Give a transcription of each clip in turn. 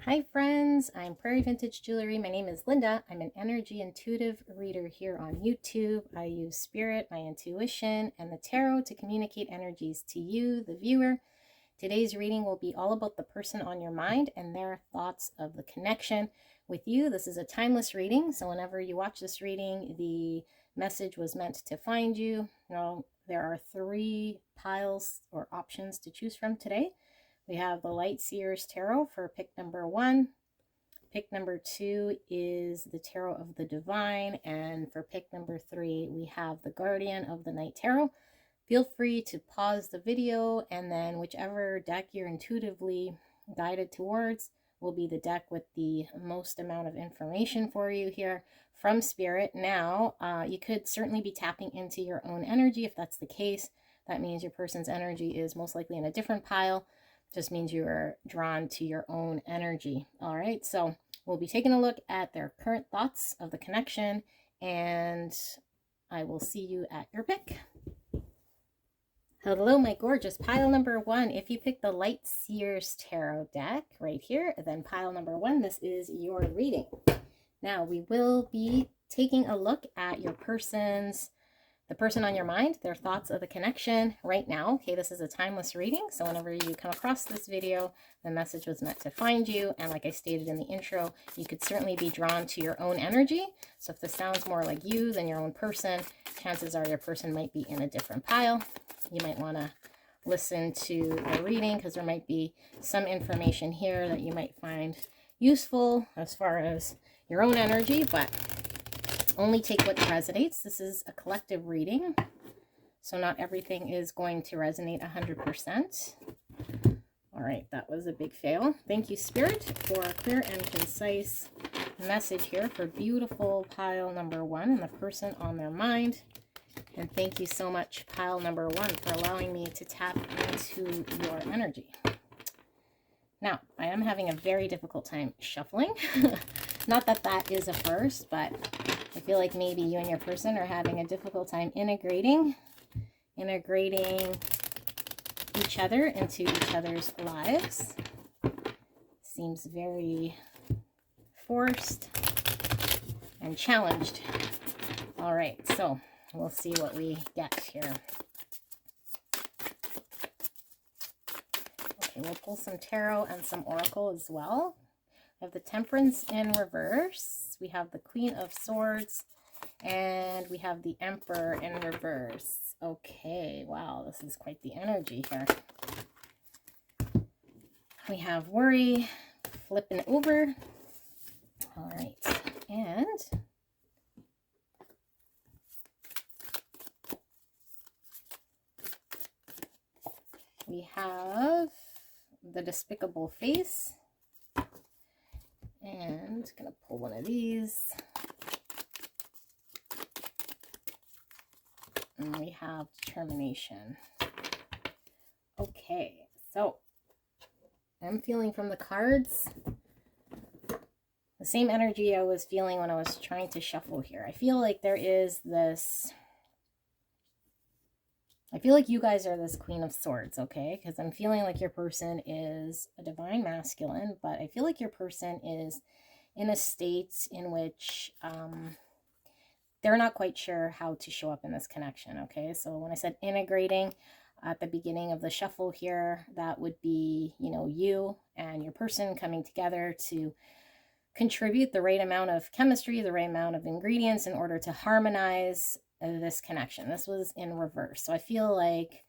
Hi friends, I'm Prairie Vintage Jewelry. My name is Linda. I'm an energy intuitive reader here on YouTube. I use spirit, my intuition, and the tarot to communicate energies to you, the viewer. Today's reading will be all about the person on your mind and their thoughts of the connection with you. This is a timeless reading, so whenever you watch this reading, the message was meant to find you. Now, there are 3 piles or options to choose from today. We have the Light Seers Tarot for pick number 1. Pick number 2 is the Tarot of the Divine. And for pick number 3, we have the Guardian of the Night Tarot. Feel free to pause the video, and then whichever deck you're intuitively guided towards will be the deck with the most amount of information for you here from Spirit. Now, you could certainly be tapping into your own energy. If that's the case, that means your person's energy is most likely in a different pile. Just means you are drawn to your own energy. All right, so we'll be taking a look at their current thoughts of the connection, and I will see you at your pick. Hello, my gorgeous. Pile number 1, if you pick the Light Seers Tarot deck right here, then pile number 1, this is your reading. Now, we will be taking a look at your the person on your mind, their thoughts of the connection right now. Okay, this is a timeless reading, so whenever you come across this video, the message was meant to find you, and like I stated in the intro, you could certainly be drawn to your own energy. So if this sounds more like you than your own person, chances are your person might be in a different pile. You might want to listen to the reading because there might be some information here that you might find useful as far as your own energy, but only take what resonates. This is a collective reading, so not everything is going to resonate 100%. All right, that was a big fail. Thank you, Spirit, for a clear and concise message here for beautiful pile number 1 and the person on their mind. And thank you so much, pile number 1, for allowing me to tap into your energy. Now, I am having a very difficult time shuffling. Not that that is a first, but I feel like maybe you and your person are having a difficult time integrating each other into each other's lives. Seems very forced and challenged. All right, so we'll see what we get here. Okay, we'll pull some tarot and some oracle as well. We have the Temperance in reverse. We have the Queen of Swords. And we have the Emperor in reverse. Okay, wow, this is quite the energy here. We have worry flipping over. All right, and we have the despicable face. And gonna pull one of these. And we have determination. Okay, so I'm feeling from the cards the same energy I was feeling when I was trying to shuffle here. I feel like there is this, I feel like you guys are this Queen of Swords, okay? Because I'm feeling like your person is a divine masculine, but I feel like your person is in a state in which they're not quite sure how to show up in this connection, okay? So when I said integrating at the beginning of the shuffle here, that would be, you know, you and your person coming together to contribute the right amount of chemistry, the right amount of ingredients in order to harmonize this connection. This was in reverse. So I feel like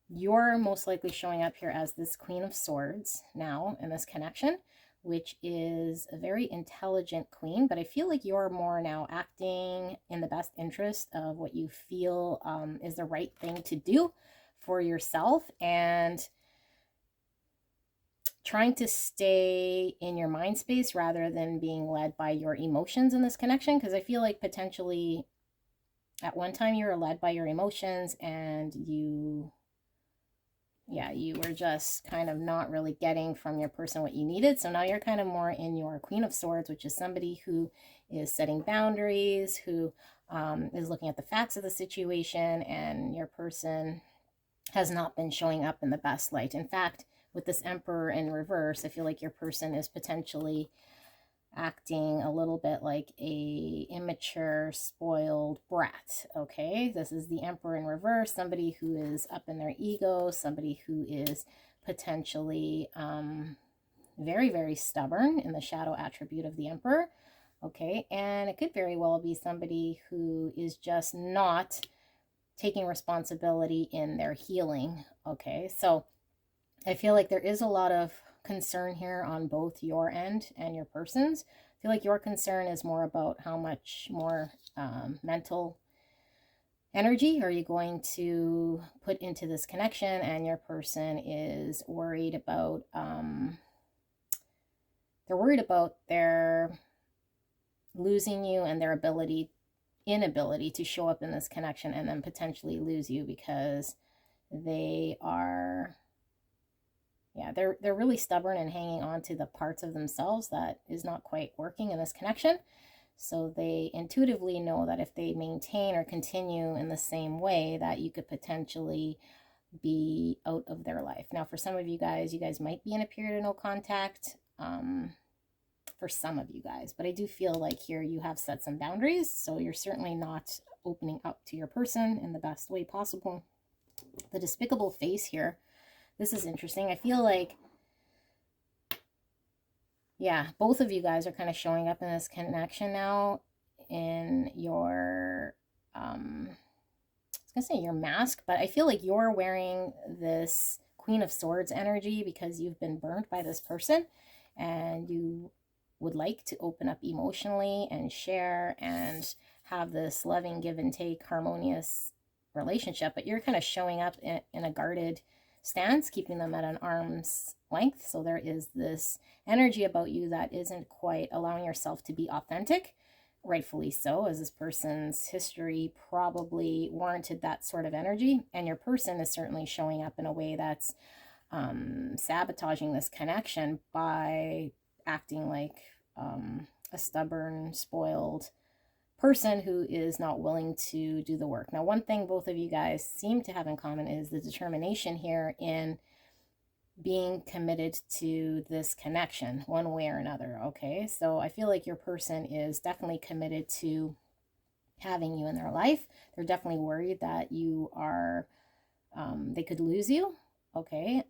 you're most likely showing up here as this Queen of Swords now in this connection, which is a very intelligent queen, but I feel like you're more now acting in the best interest of what you feel is the right thing to do for yourself, and trying to stay in your mind space rather than being led by your emotions in this connection, because I feel like potentially at one time you were led by your emotions and you were just kind of not really getting from your person what you needed. So now you're kind of more in your Queen of Swords, which is somebody who is setting boundaries, who is looking at the facts of the situation, and your person has not been showing up in the best light. In fact, with this Emperor in reverse, I feel like your person is potentially acting a little bit like a immature, spoiled brat. Okay, this is the Emperor in reverse, somebody who is up in their ego, somebody who is potentially very, very stubborn in the shadow attribute of the Emperor. Okay, and it could very well be somebody who is just not taking responsibility in their healing. Okay, so I feel like there is a lot of concern here on both your end and your person's. I feel like your concern is more about how much more mental energy are you going to put into this connection, and your person is worried about they're worried about their losing you and their inability to show up in this connection and then potentially lose you because they are, yeah, they're really stubborn and hanging on to the parts of themselves that is not quite working in this connection. So they intuitively know that if they maintain or continue in the same way, that you could potentially be out of their life. Now, for some of you guys might be in a period of no contact. For some of you guys, but I do feel like here you have set some boundaries, so you're certainly not opening up to your person in the best way possible. The despicable face here, this is interesting. I feel like, yeah, both of you guys are kind of showing up in this connection now in your I was gonna say your mask, but I feel like you're wearing this Queen of Swords energy because you've been burned by this person and you would like to open up emotionally and share and have this loving give and take harmonious relationship, but you're kind of showing up in a guarded stance, keeping them at an arm's length. So there is this energy about you that isn't quite allowing yourself to be authentic, rightfully so, as this person's history probably warranted that sort of energy, and your person is certainly showing up in a way that's sabotaging this connection by acting like a stubborn, spoiled person who is not willing to do the work. Now, one thing both of you guys seem to have in common is the determination here in being committed to this connection one way or another. Okay, so I feel like your person is definitely committed to having you in their life. They're definitely worried that you are, they could lose you. Okay,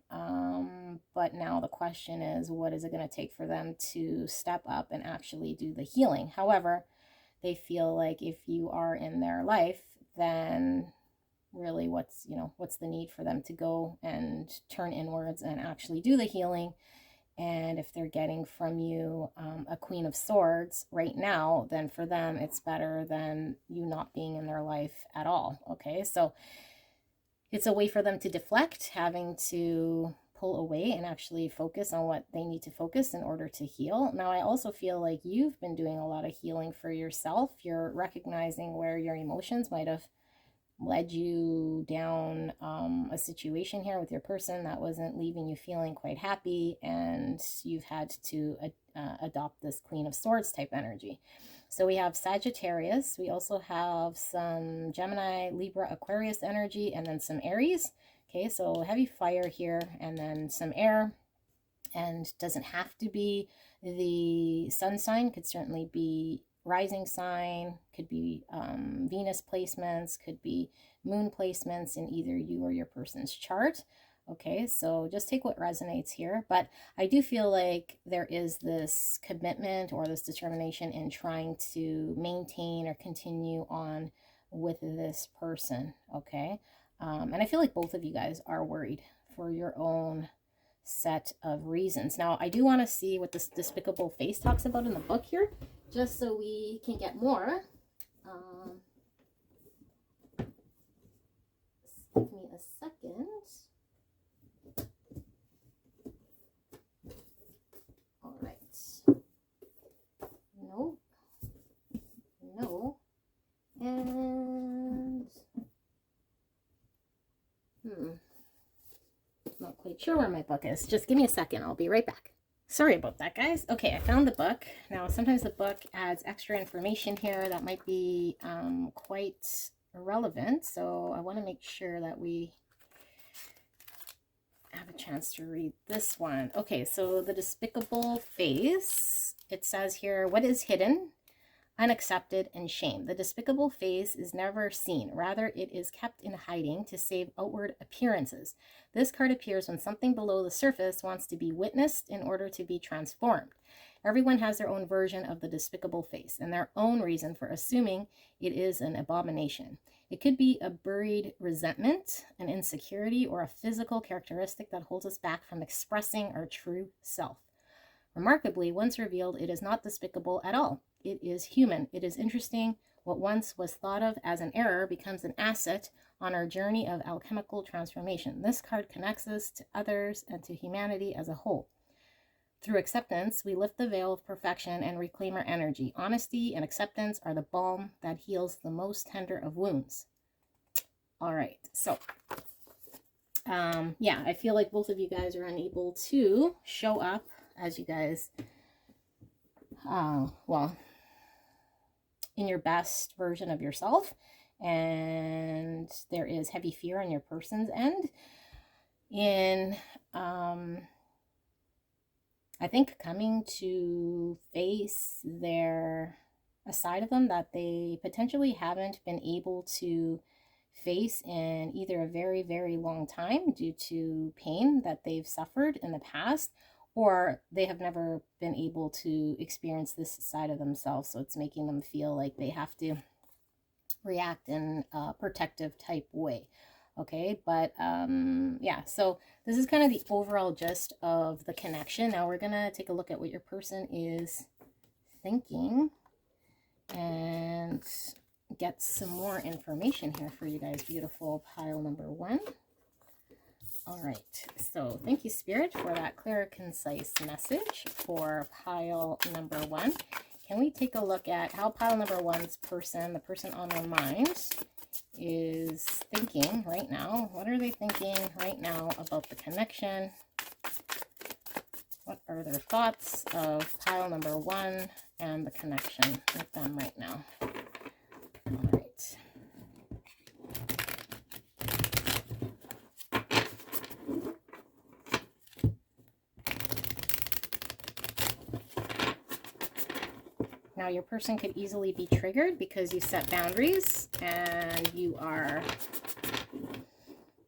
but now the question is, what is it going to take for them to step up and actually do the healing? However, they feel like if you are in their life, then really what's the need for them to go and turn inwards and actually do the healing? And if they're getting from you a Queen of Swords right now, then for them it's better than you not being in their life at all. Okay, so it's a way for them to deflect, having to pull away and actually focus on what they need to focus in order to heal. Now, I also feel like you've been doing a lot of healing for yourself. You're recognizing where your emotions might have led you down a situation here with your person that wasn't leaving you feeling quite happy, and you've had to adopt this Queen of Swords type energy. So we have Sagittarius, we also have some Gemini, Libra, Aquarius energy, and then some Aries. Okay, so heavy fire here, and then some air, and doesn't have to be the sun sign, could certainly be rising sign, could be Venus placements, could be moon placements in either you or your person's chart. Okay, so just take what resonates here. But I do feel like there is this commitment or this determination in trying to maintain or continue on with this person. Okay, and I feel like both of you guys are worried for your own set of reasons. Now, I do want to see what this despicable face talks about in the book here, just so we can get more. Give me a second. All right. No. No. And not quite sure where my book is. Just give me a second. I'll be right back. Sorry about that, guys. Okay, I found the book. Now, sometimes the book adds extra information here that might be quite relevant, so I want to make sure that we have a chance to read this one. Okay, so the despicable face. It says here, what is hidden, unaccepted, and shame? The despicable face is never seen. Rather, it is kept in hiding to save outward appearances. This card appears when something below the surface wants to be witnessed in order to be transformed. Everyone has their own version of the despicable face and their own reason for assuming it is an abomination. It could be a buried resentment, an insecurity, or a physical characteristic that holds us back from expressing our true self. Remarkably, once revealed, it is not despicable at all. It is human. It is interesting. What once was thought of as an error becomes an asset on our journey of alchemical transformation. This card connects us to others and to humanity as a whole. Through acceptance, we lift the veil of perfection and reclaim our energy. Honesty and acceptance are the balm that heals the most tender of wounds. All right, so yeah, I feel like both of you guys are unable to show up as you guys, well, in your best version of yourself. And there is heavy fear on your person's end in, I think, coming to face a side of them that they potentially haven't been able to face in either a very, very long time due to pain that they've suffered in the past, or they have never been able to experience this side of themselves. So it's making them feel like they have to react in a protective type way. Okay, but yeah, so this is kind of the overall gist of the connection. Now we're gonna take a look at what your person is thinking and get some more information here for you guys. Beautiful pile number one. All right, so thank you, Spirit, for that clear, concise message for pile number one. Can we take a look at how pile number one's person, the person on their mind, is thinking right now? What are they thinking right now about the connection? What are their thoughts of pile number one and the connection with them right now? All right. Now, your person could easily be triggered because you set boundaries and you are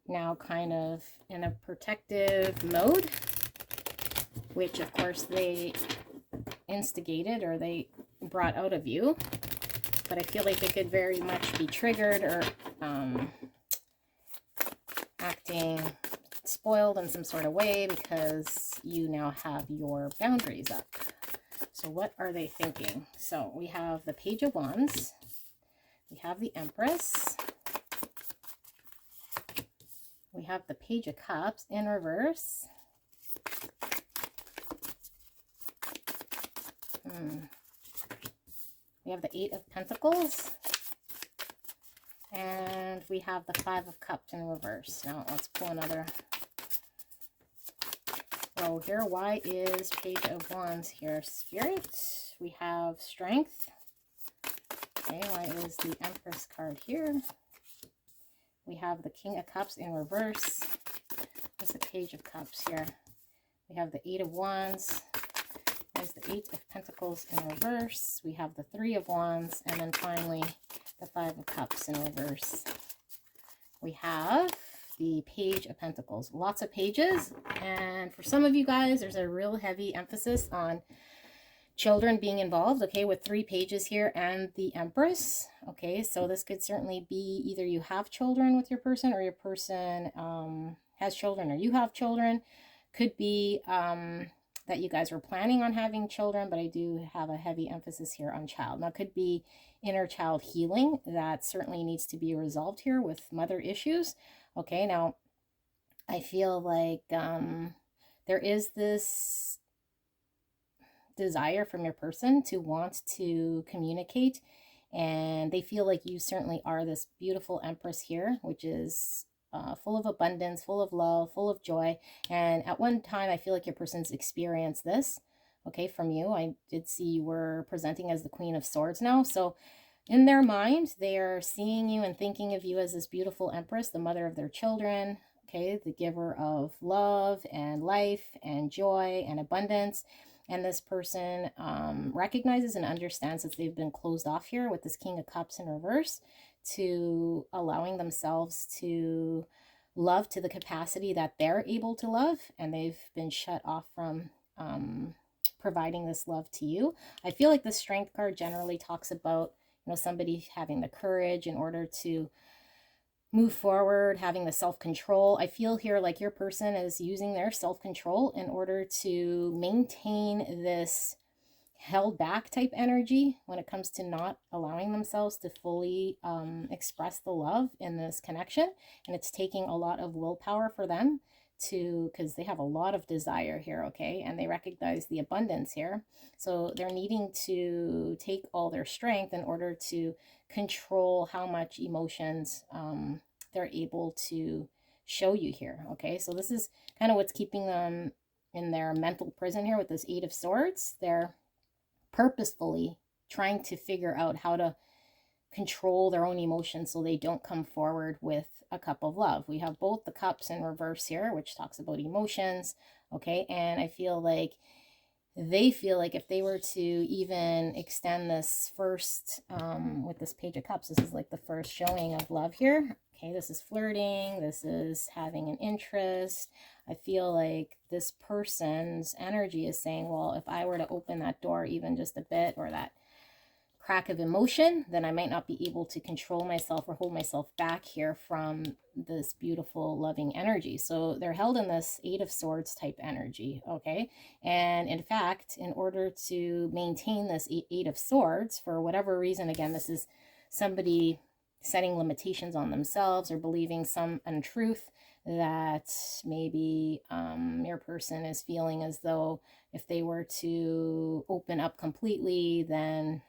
now kind of in a protective mode, which of course they instigated or they brought out of you. But I feel like they could very much be triggered or acting spoiled in some sort of way because you now have your boundaries up. So what are they thinking? So we have the Page of Wands. We have the Empress. We have the Page of Cups in reverse. We have the Eight of Pentacles. And we have the Five of Cups in reverse. Now let's pull another row here. Why is Page of Wands here, Spirit? We have Strength. Okay, why is the Empress card here? We have the King of Cups in reverse. What's the Page of Cups here? We have the Eight of Wands. There's the Eight of Pentacles in reverse. We have the Three of Wands. And then finally, the Five of Cups in reverse. We have the Page of Pentacles. Lots of pages. And for some of you guys, there's a real heavy emphasis on children being involved, okay, with 3 pages here and the Empress. Okay, so this could certainly be either you have children with your person or your person has children or you have children. Could be that you guys were planning on having children, but I do have a heavy emphasis here on child. Now, it could be inner child healing that certainly needs to be resolved here with mother issues. Okay, now I feel like there is this desire from your person to want to communicate, and they feel like you certainly are this beautiful Empress here, which is full of abundance, full of love, full of joy. And at one time, I feel like your person's experienced this, okay, from you. I did see you were presenting as the Queen of Swords now. So in their mind, they are seeing you and thinking of you as this beautiful Empress, the mother of their children, okay, the giver of love and life and joy and abundance. And this person recognizes and understands that they've been closed off here with this King of Cups in reverse to allowing themselves to love to the capacity that they're able to love, and they've been shut off from providing this love to you. I feel like the Strength card generally talks about, you know, somebody having the courage in order to move forward, having the self-control. I feel here like your person is using their self-control in order to maintain this held back type energy when it comes to not allowing themselves to fully express the love in this connection. And it's taking a lot of willpower for them to, because they have a lot of desire here, okay, and they recognize the abundance here, so they're needing to take all their strength in order to control how much emotions they're able to show you here, okay. So this is kind of what's keeping them in their mental prison here with this Eight of Swords. They're purposefully trying to figure out how to control their own emotions so they don't come forward with a cup of love. We have both the cups in reverse here, which talks about emotions, okay. And I feel like they feel like if they were to even extend this first with this Page of Cups, this is like the first showing of love here, okay. This is flirting, this is having an interest. I feel like this person's energy is saying, well, if I were to open that door even just a bit, or that crack of emotion, then I might not be able to control myself or hold myself back here from this beautiful loving energy. So they're held in this Eight of Swords type energy, okay. And in fact, in order to maintain this Eight of Swords, for whatever reason, again, this is somebody setting limitations on themselves or believing some untruth that maybe your person is feeling as though if they were to open up completely, then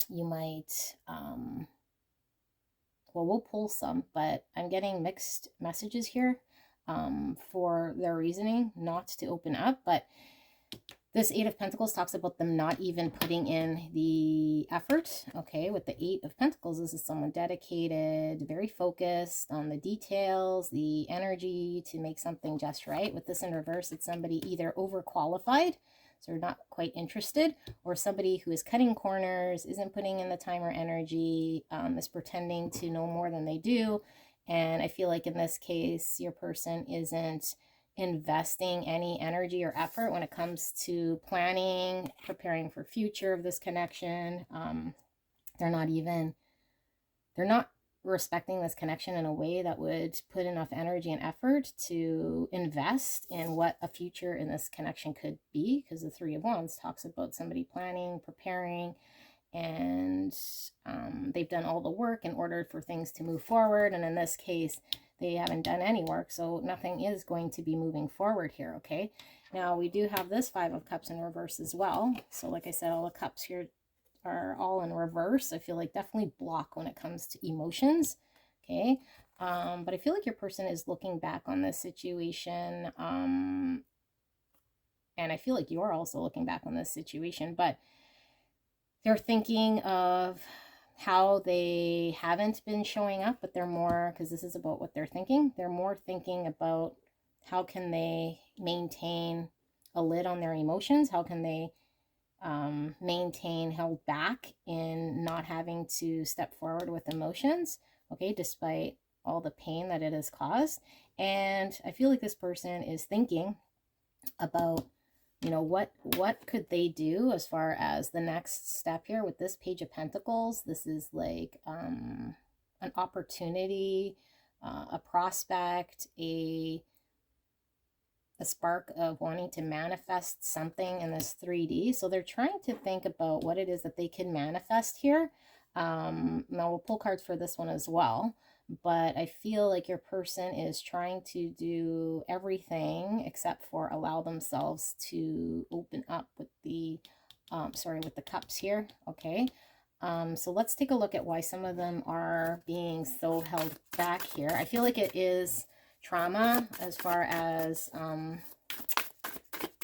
you might, well, we'll pull some, but I'm getting mixed messages here for their reasoning not to open up. But this Eight of Pentacles talks about them not even putting in the effort, okay. With the Eight of Pentacles, this is someone dedicated, very focused on the details, the energy to make something just right. With this in reverse, it's somebody either overqualified, so they're not quite interested, or somebody who is cutting corners, isn't putting in the time or energy, is pretending to know more than they do. And I feel like in this case, your person isn't investing any energy or effort when it comes to planning, preparing for future of this connection. They're not respecting this connection in a way that would put enough energy and effort to invest in what a future in this connection could be, because the Three of Wands talks about somebody planning, preparing, and they've done all the work in order for things to move forward. And in this case, they haven't done any work, so nothing is going to be moving forward here, okay. Now we do have this Five of Cups in reverse as well. So like I said, all the cups here are all in reverse. I feel like definitely block when it comes to emotions, okay. But I feel like your person is looking back on this situation, and I feel like you're also looking back on this situation, but they're thinking of how they haven't been showing up, but they're more, because this is about what they're thinking, they're more thinking about how can they maintain a lid on their emotions, how can they maintain held back in not having to step forward with emotions, okay, despite all the pain that it has caused. And I feel like this person is thinking about, you know, what could they do as far as the next step here with this Page of Pentacles. This is like an opportunity, a prospect, a spark of wanting to manifest something in this 3D. So they're trying to think about what it is that they can manifest here. Now we'll pull cards for this one as well, but I feel like your person is trying to do everything except for allow themselves to open up with the, with the cups here, okay. So let's take a look at why some of them are being so held back here. I feel like it is trauma as far as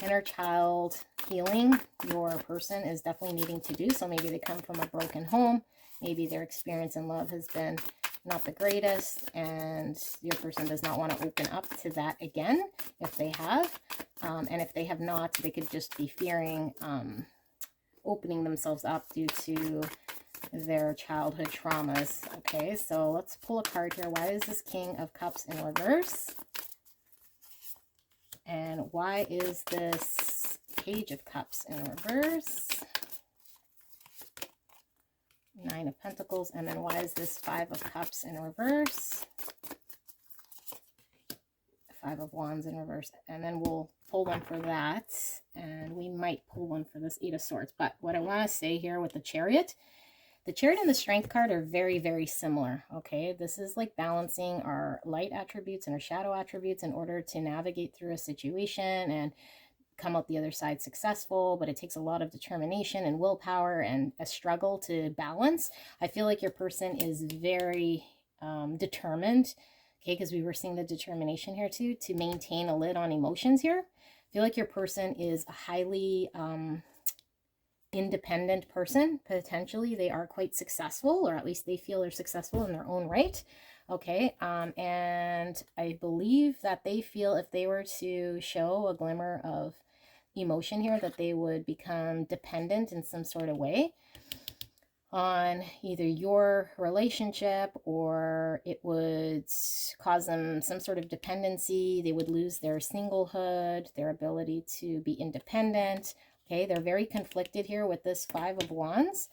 inner child healing your person is definitely needing to do. So maybe they come from a broken home. Maybe their experience in love has been not the greatest, and your person does not want to open up to that again if they have. And if they have not, they could just be fearing opening themselves up due to their childhood traumas. Okay, so let's pull a card here. Why is this King of Cups in reverse? And why is this Page of Cups in reverse? Nine of Pentacles. And then why is this Five of Cups in reverse? Five of Wands in reverse. And then we'll pull one for that. And we might pull one for this Eight of Swords. But what I want to say here with the Chariot and the Strength card are very, very similar. Okay, this is like balancing our light attributes and our shadow attributes in order to navigate through a situation and come out the other side successful, but it takes a lot of determination and willpower and a struggle to balance. I feel like your person is very determined, okay, because we were seeing the determination here too, to maintain a lid on emotions here. I feel like your person is a highly independent person. Potentially they are quite successful, or at least they feel they're successful in their own right. Okay, and I believe that they feel if they were to show a glimmer of emotion here, that they would become dependent in some sort of way on either your relationship, or it would cause them some sort of dependency. They would lose their singlehood, their ability to be independent. Okay, they're very conflicted here with this Five of Wands.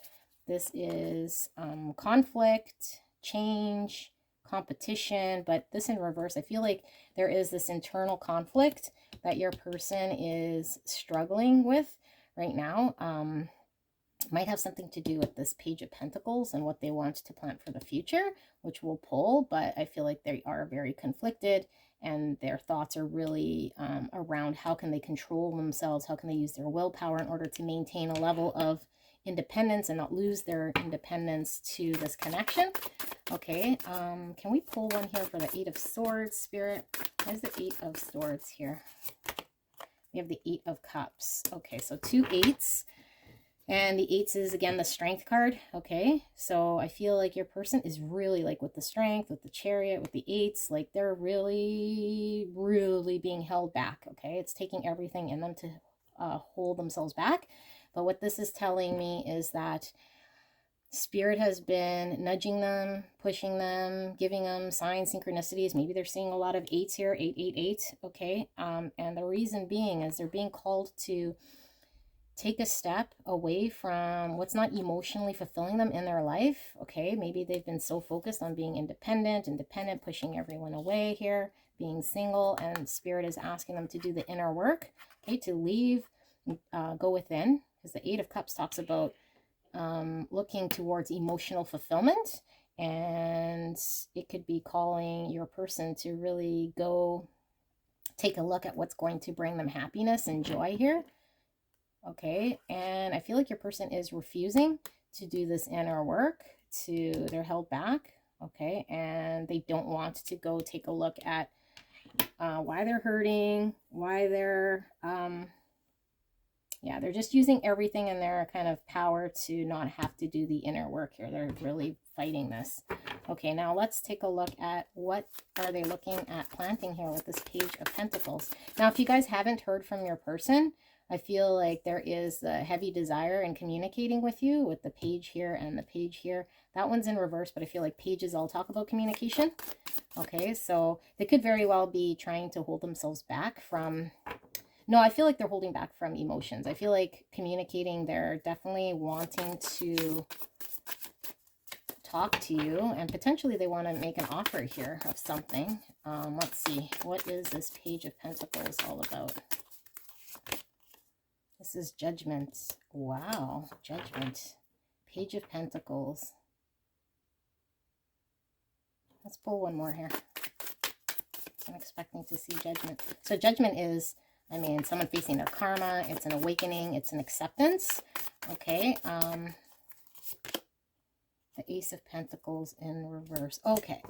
This is conflict, change, competition, but this in reverse, I feel like there is this internal conflict that your person is struggling with right now. Might have something to do with this Page of Pentacles and what they want to plant for the future, which we'll pull, but I feel like they are very conflicted, and their thoughts are really around how can they control themselves, how can they use their willpower in order to maintain a level of independence and not lose their independence to this connection. Okay, can we pull one here for the Eight of Swords, Spirit? Why is the Eight of Swords here? We have the Eight of Cups. Okay, so two eights. And the eights is, again, the Strength card. Okay, so I feel like your person is really, like, with the Strength, with the Chariot, with the eights, like, they're really, really being held back. Okay, it's taking everything in them to hold themselves back. But what this is telling me is that Spirit has been nudging them, pushing them, giving them signs, synchronicities. Maybe they're seeing a lot of eights here, 888, okay? And the reason being is they're being called to take a step away from what's not emotionally fulfilling them in their life, okay? Maybe they've been so focused on being independent, pushing everyone away here, being single, and Spirit is asking them to do the inner work, okay? To leave, go within, because the Eight of Cups talks about looking towards emotional fulfillment, and it could be calling your person to really go take a look at what's going to bring them happiness and joy here. Okay, and I feel like your person is refusing to do this inner work, they're held back, okay, and they don't want to go take a look at why they're hurting, why they're yeah, they're just using everything in their kind of power to not have to do the inner work here. They're really fighting this. Okay, now let's take a look at what are they looking at planting here with this Page of Pentacles. Now, if you guys haven't heard from your person, I feel like there is a heavy desire in communicating with you with the Page here and the Page here. That one's in reverse, but I feel like pages all talk about communication. Okay, so they could very well be trying to hold themselves back from... No, I feel like they're holding back from emotions. I feel like communicating, they're definitely wanting to talk to you, and potentially they want to make an offer here of something. Let's see. What is this Page of Pentacles all about? This is Judgment. Wow. Judgment. Page of Pentacles. Let's pull one more here. I'm expecting to see Judgment. So Judgment is... I mean, someone facing their karma, it's an awakening, it's an acceptance, okay? The Ace of Pentacles in reverse. Okay,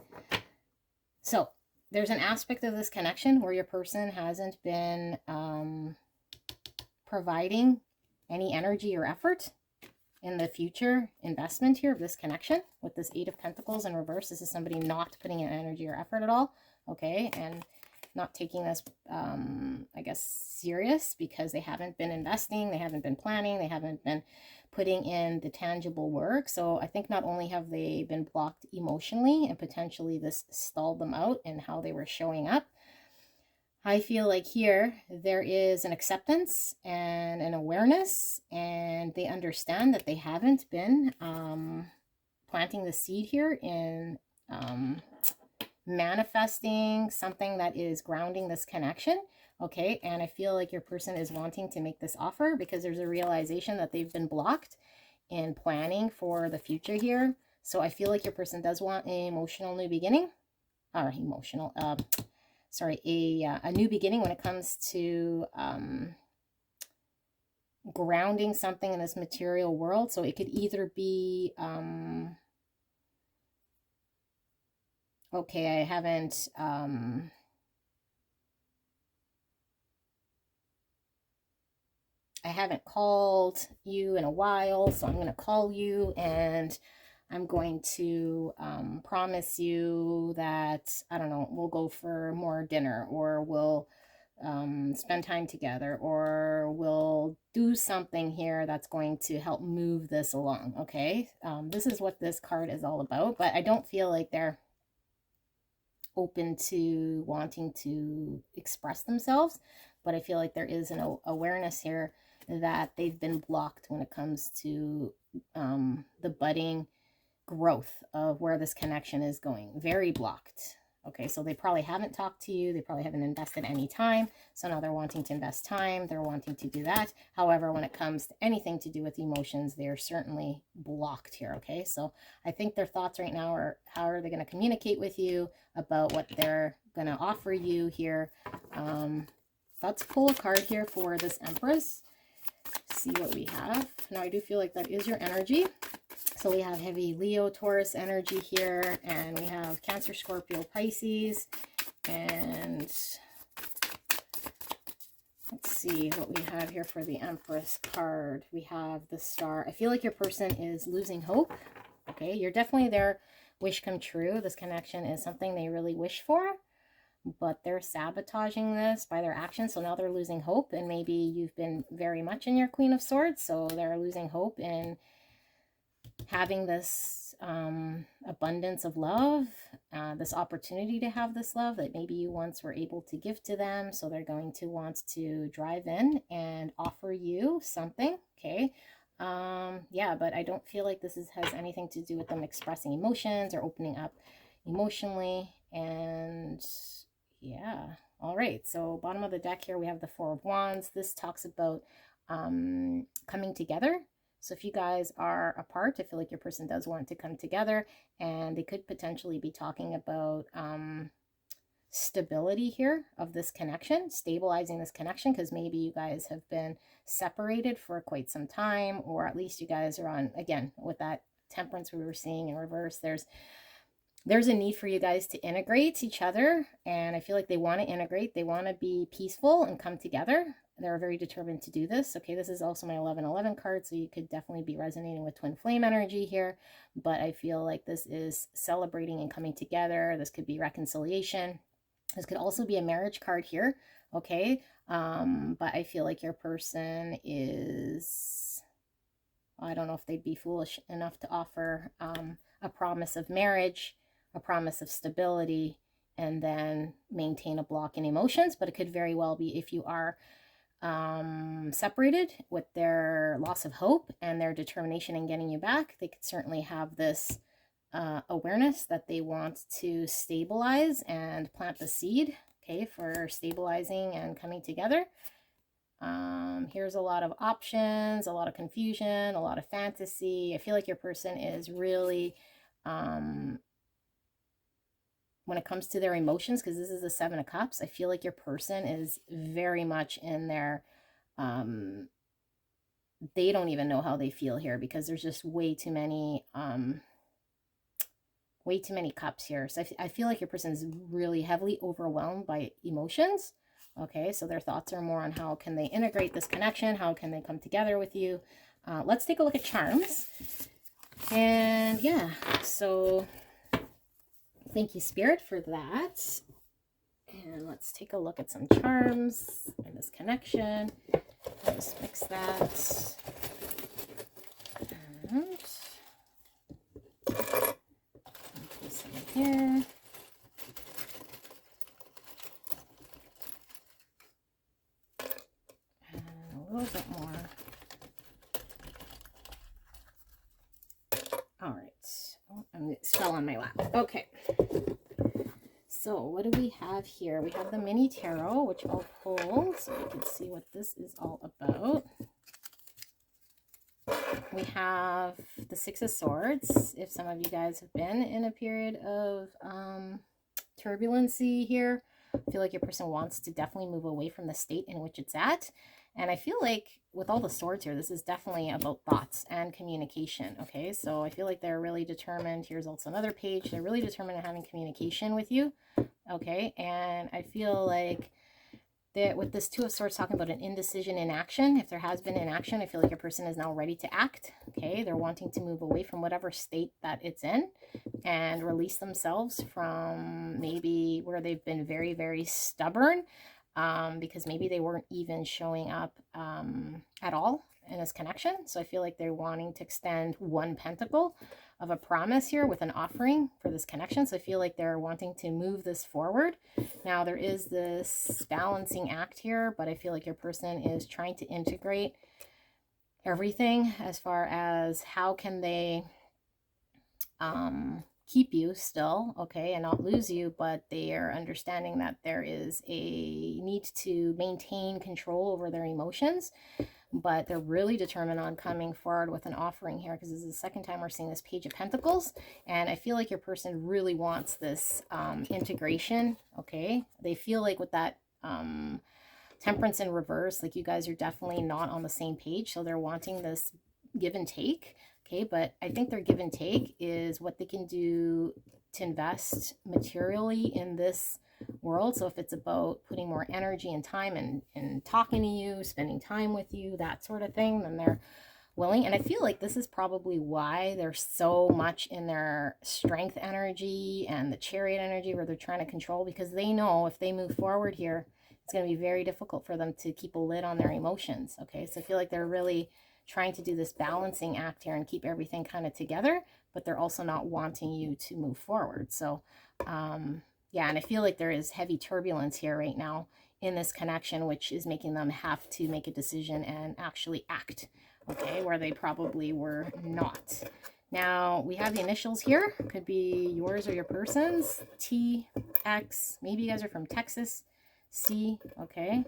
so there's an aspect of this connection where your person hasn't been providing any energy or effort, in the future investment here of this connection with this Eight of Pentacles in reverse. This is somebody not putting in energy or effort at all, okay, and not taking this, I guess, serious because they haven't been investing, they haven't been planning, they haven't been putting in the tangible work. So I think not only have they been blocked emotionally and potentially this stalled them out in how they were showing up, I feel like here there is an acceptance and an awareness, and they understand that they haven't been planting the seed here in manifesting something that is grounding this connection, okay? And I feel like your person is wanting to make this offer because there's a realization that they've been blocked in planning for the future here. So I feel like your person does want an emotional new beginning, or emotional, sorry, a new beginning when it comes to grounding something in this material world. So it could either be okay, I haven't called you in a while, so I'm going to call you and I'm going to promise you that, I don't know, we'll go for more dinner, or we'll spend time together, or we'll do something here that's going to help move this along, okay? This is what this card is all about, but I don't feel like they're open to wanting to express themselves, but I feel like there is an awareness here that they've been blocked when it comes to the budding growth of where this connection is going. Very blocked. Okay, so they probably haven't talked to you. They probably haven't invested any time. So now they're wanting to invest time. They're wanting to do that. However, when it comes to anything to do with emotions, they're certainly blocked here. Okay, so I think their thoughts right now are, how are they going to communicate with you about what they're going to offer you here. Let's pull a card here for this Empress. See what we have. Now, I do feel like that is your energy. So we have heavy Leo, Taurus energy here, and we have Cancer, Scorpio, Pisces, and let's see what we have here for the Empress card. We have the Star. I feel like your person is losing hope. Okay, you're definitely their wish come true. This connection is something they really wish for, but they're sabotaging this by their actions. So now they're losing hope, and maybe you've been very much in your Queen of Swords, so they're losing hope in having this abundance of love, this opportunity to have this love that maybe you once were able to give to them. So they're going to want to drive in and offer you something, okay? Yeah, but I don't feel like this has anything to do with them expressing emotions or opening up emotionally. And yeah, all right, so bottom of the deck here we have the Four of Wands. This talks about coming together. So if you guys are apart, I feel like your person does want to come together, and they could potentially be talking about stability here of this connection, stabilizing this connection, because maybe you guys have been separated for quite some time, or at least you guys are on, again, with that Temperance we were seeing in reverse, there's a need for you guys to integrate each other, and I feel like they want to integrate, they want to be peaceful and come together. They're very determined to do this. Okay, this is also my 1111 card, so you could definitely be resonating with twin flame energy here, but I feel like this is celebrating and coming together. This could be reconciliation. This could also be a marriage card here, okay? But I feel like your person is, I don't know if they'd be foolish enough to offer a promise of marriage, a promise of stability, and then maintain a block in emotions. But it could very well be, if you are separated, with their loss of hope and their determination in getting you back, they could certainly have this awareness that they want to stabilize and plant the seed, okay, for stabilizing and coming together. Here's a lot of options, a lot of confusion, a lot of fantasy. I feel like your person is really when it comes to their emotions, because this is the Seven of Cups, I feel like your person is very much in their they don't even know how they feel here, because there's just way too many cups here. So I feel like your person is really heavily overwhelmed by emotions. Okay, so their thoughts are more on how can they integrate this connection, how can they come together with you. Let's take a look at charms. And yeah, so thank you, Spirit, for that. And let's take a look at some charms in this connection. I'll just mix that. And put some in here. And a little bit more. All right. Oh, it fell on my lap. Okay. So what do we have here? We have the mini tarot, which I'll pull so you can see what this is all about. We have the Six of Swords. If some of you guys have been in a period of turbulency here, I feel like your person wants to definitely move away from the state in which it's at. And I feel like with all the swords here, this is definitely about thoughts and communication. Okay, so I feel like they're really determined. Here's also another page. They're really determined in having communication with you. Okay, and I feel like that with this Two of Swords talking about an indecision in action, if there has been inaction, I feel like your person is now ready to act. Okay, they're wanting to move away from whatever state that it's in and release themselves from maybe where they've been very, very stubborn, because maybe they weren't even showing up at all in this connection. So I feel like they're wanting to extend one pentacle of a promise here with an offering for this connection. So I feel like they're wanting to move this forward. Now there is this balancing act here, but I feel like your person is trying to integrate everything as far as how can they keep you still, okay, and not lose you, but they are understanding that there is a need to maintain control over their emotions. But they're really determined on coming forward with an offering here, because this is the second time we're seeing this Page of Pentacles, and I feel like your person really wants this integration. Okay, they feel like with that Temperance in reverse, like you guys are definitely not on the same page, so they're wanting this give and take. Okay, but I think their give and take is what they can do to invest materially in this world. So if it's about putting more energy and time and talking to you, spending time with you, that sort of thing, then they're willing. And I feel like this is probably why they're so much in their strength energy and the Chariot energy, where they're trying to control, because they know if they move forward here, it's going to be very difficult for them to keep a lid on their emotions. Okay, so I feel like they're really trying to do this balancing act here and keep everything kind of together, but they're also not wanting you to move forward. So yeah, and I feel like there is heavy turbulence here right now in this connection, which is making them have to make a decision and actually act, okay, where they probably were not. Now, we have the initials here. Could be yours or your person's. T, X, maybe you guys are from Texas. C, okay.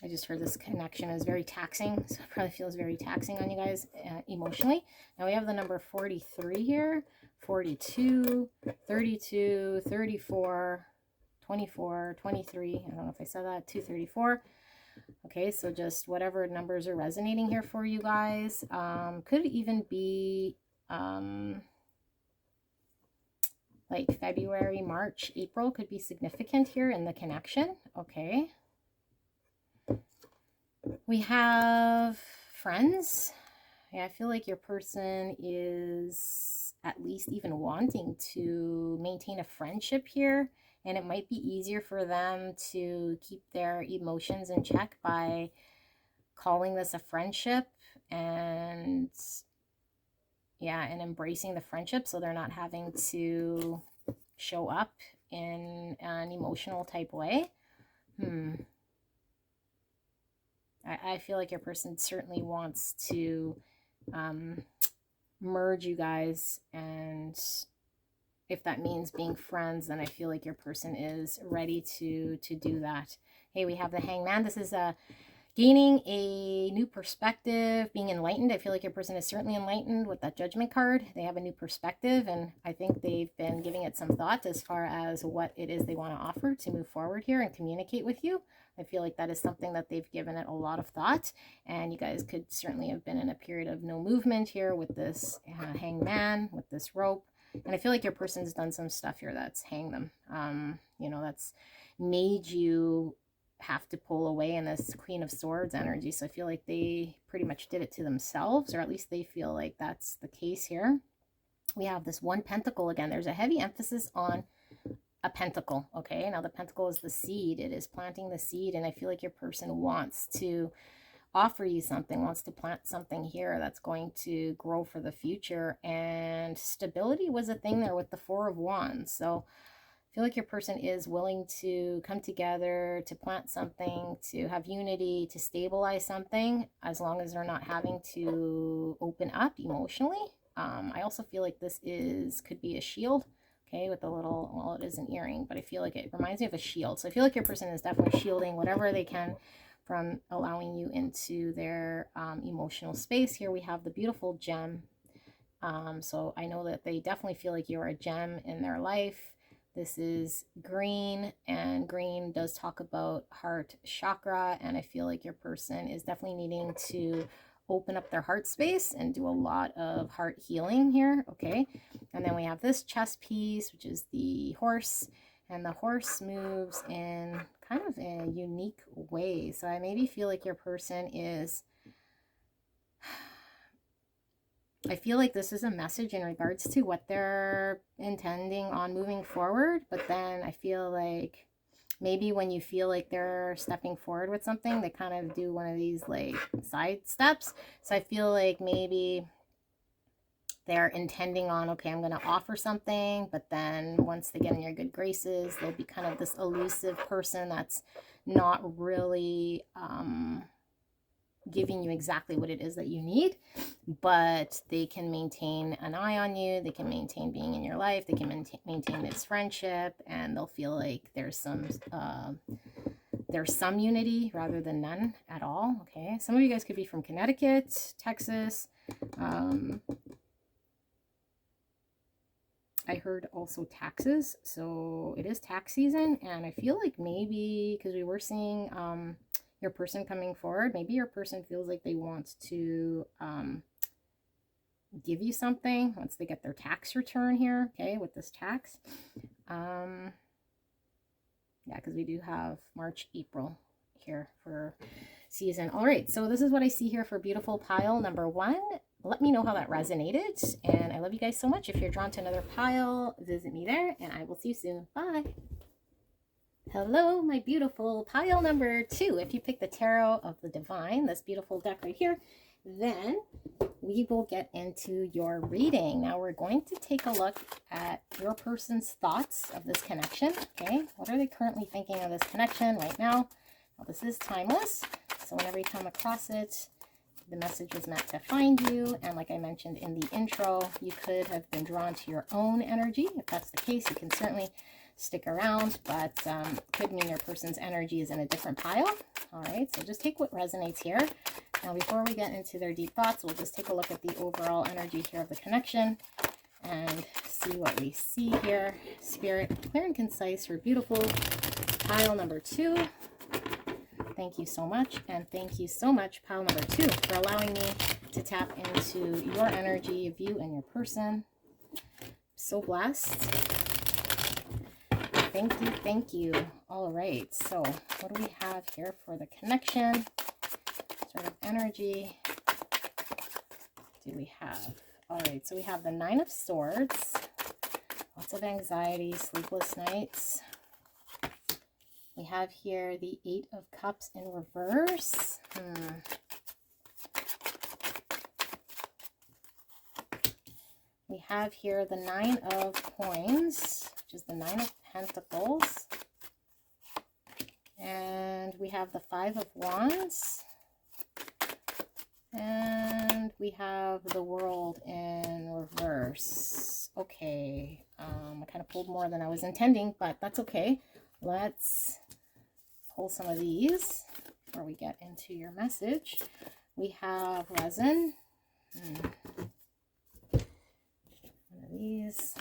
I just heard this connection is very taxing, so it probably feels very taxing on you guys emotionally. Now we have the number 43 here, 42, 32, 34, 24, 23. I don't know if I said that, 234. Okay, so just whatever numbers are resonating here for you guys. Could even be like February, March, April could be significant here in the connection. Okay. We have friends. Yeah, I feel like your person is at least even wanting to maintain a friendship here, and it might be easier for them to keep their emotions in check by calling this a friendship and yeah, and embracing the friendship, so they're not having to show up in an emotional type way. I feel like your person certainly wants to merge you guys, and if that means being friends, then I feel like your person is ready to do that. Hey, we have the Hangman. This is gaining a new perspective, being enlightened. I feel like your person is certainly enlightened with that Judgment card. They have a new perspective, and I think they've been giving it some thought as far as what it is they want to offer to move forward here and communicate with you. I feel like that is something that they've given it a lot of thought, and you guys could certainly have been in a period of no movement here with this Hangman, with this rope. And I feel like your person's done some stuff here that's hang them. You know, that's made you have to pull away in this Queen of Swords energy. So I feel like they pretty much did it to themselves, or at least they feel like that's the case here. We have this one pentacle again. There's a heavy emphasis on a pentacle. Okay, now the pentacle is the seed. It is planting the seed, and I feel like your person wants to offer you something, wants to plant something here that's going to grow for the future. And stability was a thing there with the Four of Wands. So I feel like your person is willing to come together, to plant something, to have unity, to stabilize something, as long as they're not having to open up emotionally. I also feel like this could be a shield, okay, with the little, well, it is an earring, but I feel like it reminds me of a shield. So I feel like your person is definitely shielding whatever they can from allowing you into their emotional space. Here we have the beautiful gem. So I know that they definitely feel like you're a gem in their life. This is green, and green does talk about heart chakra, and I feel like your person is definitely needing to open up their heart space and do a lot of heart healing here. Okay, and then we have this chess piece, which is the horse, and the horse moves in kind of a unique way. So I maybe feel like your person is, I feel like this is a message in regards to what they're intending on moving forward. But then I feel like maybe when you feel like they're stepping forward with something, they kind of do one of these like side steps. So I feel like maybe they're intending on, okay, I'm going to offer something, but then once they get in your good graces, they'll be kind of this elusive person that's not really giving you exactly what it is that you need, but they can maintain an eye on you, they can maintain being in your life, they can maintain this friendship, and they'll feel like there's some unity rather than none at all. Okay, some of you guys could be from Connecticut, Texas. I heard also taxes, so it is tax season, and I feel like maybe because we were seeing your person coming forward, maybe your person feels like they want to give you something once they get their tax return here, okay, with this tax. Yeah, because we do have March, April here for season. All right, so this is what I see here for beautiful pile number 1. Let me know how that resonated, and I love you guys so much. If you're drawn to another pile, visit me there, and I will see you soon. Bye. Hello, my beautiful pile number 2. If you pick the Tarot of the Divine, this beautiful deck right here, then we will get into your reading. Now we're going to take a look at your person's thoughts of this connection. Okay, what are they currently thinking of this connection right now? Well, this is timeless, so whenever you come across it, the message was meant to find you. And like I mentioned in the intro, you could have been drawn to your own energy. If that's the case, you can certainly stick around, but could mean your person's energy is in a different pile. All right, so just take what resonates here. Now, before we get into their deep thoughts, we'll just take a look at the overall energy here of the connection and see what we see here. Spirit, clear and concise for beautiful pile number 2. Thank you so much, and thank you so much, pile number 2, for allowing me to tap into your energy of you and your person. So blessed. Thank you, thank you. All right, so what do we have here for the connection? Sort of energy do we have? All right, so we have the 9 of Swords, lots of anxiety, sleepless nights. We have here the 8 of Cups in reverse. We have here the 9 of Coins, which is the 9 of Pentacles. And we have the 5 of Wands. And we have the World in reverse. Okay, I kind of pulled more than I was intending, but that's okay. Let's pull some of these before we get into your message. We have resin. One of these.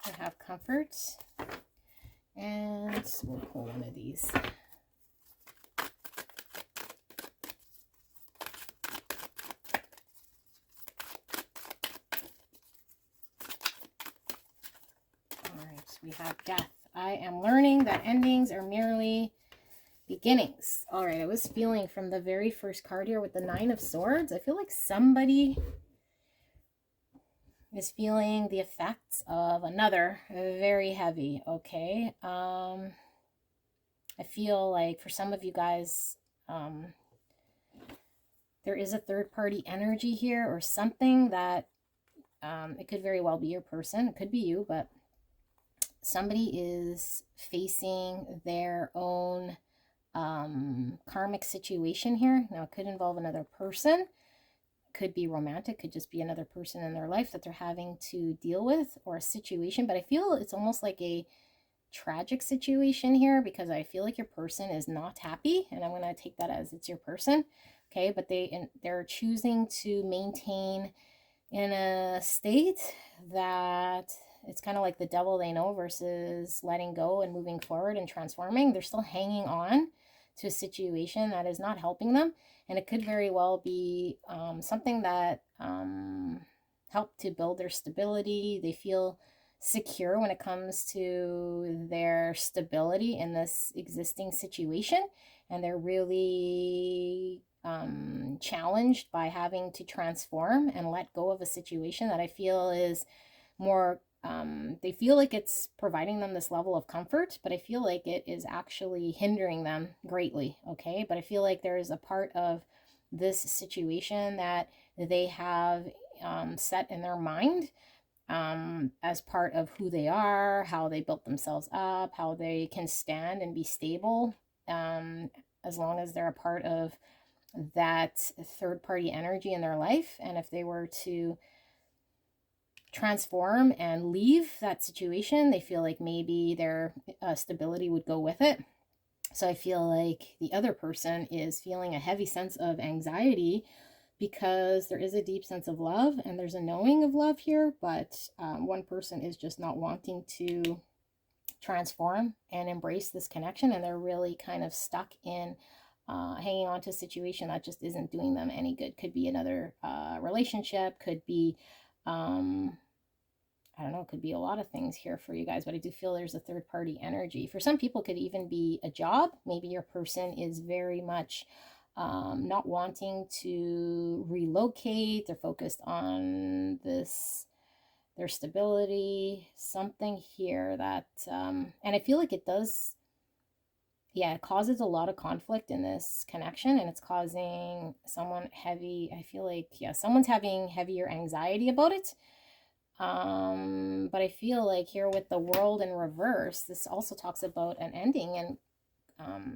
We have comfort. And we'll pull one of these. We have death. I am learning that endings are merely beginnings. All right, I was feeling from the very first card here with the Nine of Swords, I feel like somebody is feeling the effects of another very heavy, okay? I feel like for some of you guys, there is a third-party energy here or something that it could very well be your person. It could be you, but somebody is facing their own karmic situation here. Now, it could involve another person. Could be romantic, could just be another person in their life that they're having to deal with, or a situation. But I feel it's almost like a tragic situation here, because I feel like your person is not happy, and I'm going to take that as it's your person. Okay, but they're choosing to maintain in a state that it's kind of like the devil they know versus letting go and moving forward and transforming. They're still hanging on to a situation that is not helping them. And it could very well be something that helped to build their stability. They feel secure when it comes to their stability in this existing situation. And they're really challenged by having to transform and let go of a situation that I feel is more, they feel like it's providing them this level of comfort, but I feel like it is actually hindering them greatly, okay? But I feel like there is a part of this situation that they have set in their mind as part of who they are, how they built themselves up, how they can stand and be stable as long as they're a part of that third-party energy in their life. And if they were to transform and leave that situation, they feel like maybe their stability would go with it. So I feel like the other person is feeling a heavy sense of anxiety because there is a deep sense of love and there's a knowing of love here, but one person is just not wanting to transform and embrace this connection, and they're really kind of stuck in hanging on to a situation that just isn't doing them any good. Could be another relationship, could be I don't know, it could be a lot of things here for you guys, but I do feel there's a third party energy. For some people, it could even be a job. Maybe your person is very much not wanting to relocate. They're focused on their stability, something here that, and I feel like it does, yeah, it causes a lot of conflict in this connection, and it's causing someone heavy, I feel like, yeah, someone's having heavier anxiety about it. But I feel like here with the World in reverse, this also talks about an ending and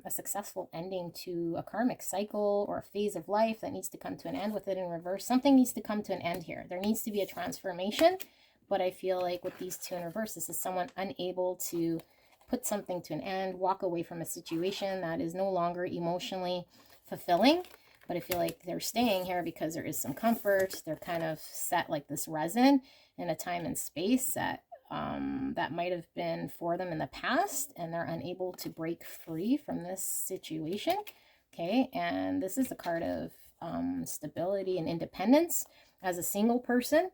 a successful ending to a karmic cycle or a phase of life that needs to come to an end with it in reverse. Something needs to come to an end here. There needs to be a transformation, but I feel like with these two in reverse, this is someone unable to put something to an end, walk away from a situation that is no longer emotionally fulfilling. But I feel like they're staying here because there is some comfort. They're kind of set like this resin in a time and space that that might have been for them in the past, and they're unable to break free from this situation. Okay, and this is a card of stability and independence as a single person.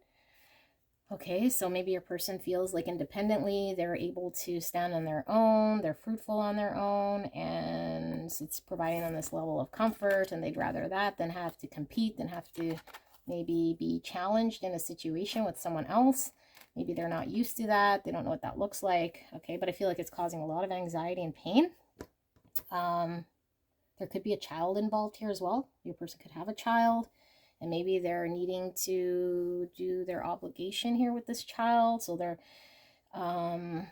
Okay, so maybe your person feels like independently they're able to stand on their own, they're fruitful on their own, and it's providing them this level of comfort, and they'd rather that than have to compete, than have to maybe be challenged in a situation with someone else. Maybe they're not used to that, they don't know what that looks like. Okay, but I feel like it's causing a lot of anxiety and pain. There could be a child involved here as well. Your person could have a child, and maybe they're needing to do their obligation here with this child. So they're, I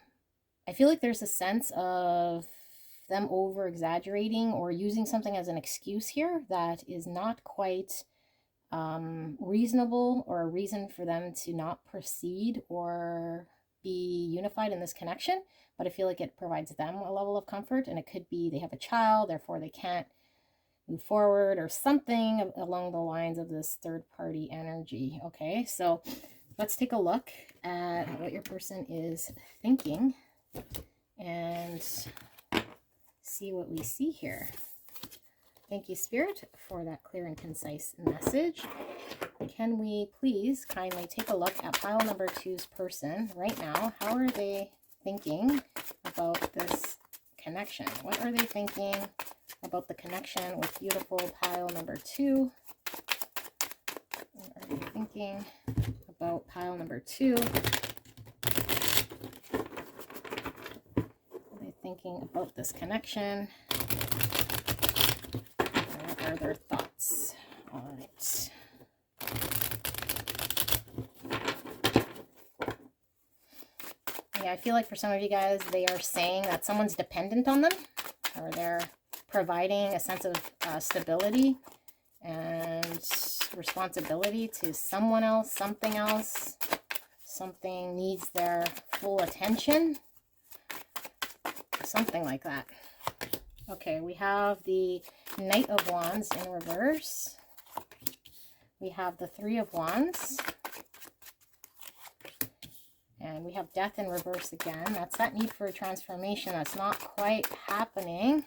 feel like there's a sense of them over exaggerating or using something as an excuse here that is not quite reasonable, or a reason for them to not proceed or be unified in this connection. But I feel like it provides them a level of comfort, and it could be they have a child, therefore they can't move forward, or something along the lines of this third party energy. Okay, so let's take a look at what your person is thinking and see what we see here. Thank you, Spirit, for that clear and concise message. Can we please kindly take a look at pile number 2's person right now? How are they thinking about this connection? What are they thinking about the connection with beautiful pile number 2? What are they thinking about pile number 2? What are they thinking about this connection? What are their thoughts? All right. Yeah, I feel like for some of you guys, they are saying that someone's dependent on them, or they're providing a sense of stability and responsibility to someone else, something else. Something needs their full attention. Something like that. Okay, we have the Knight of Wands in reverse. We have the Three of Wands. And we have Death in reverse again. That's that need for a transformation that's not quite happening.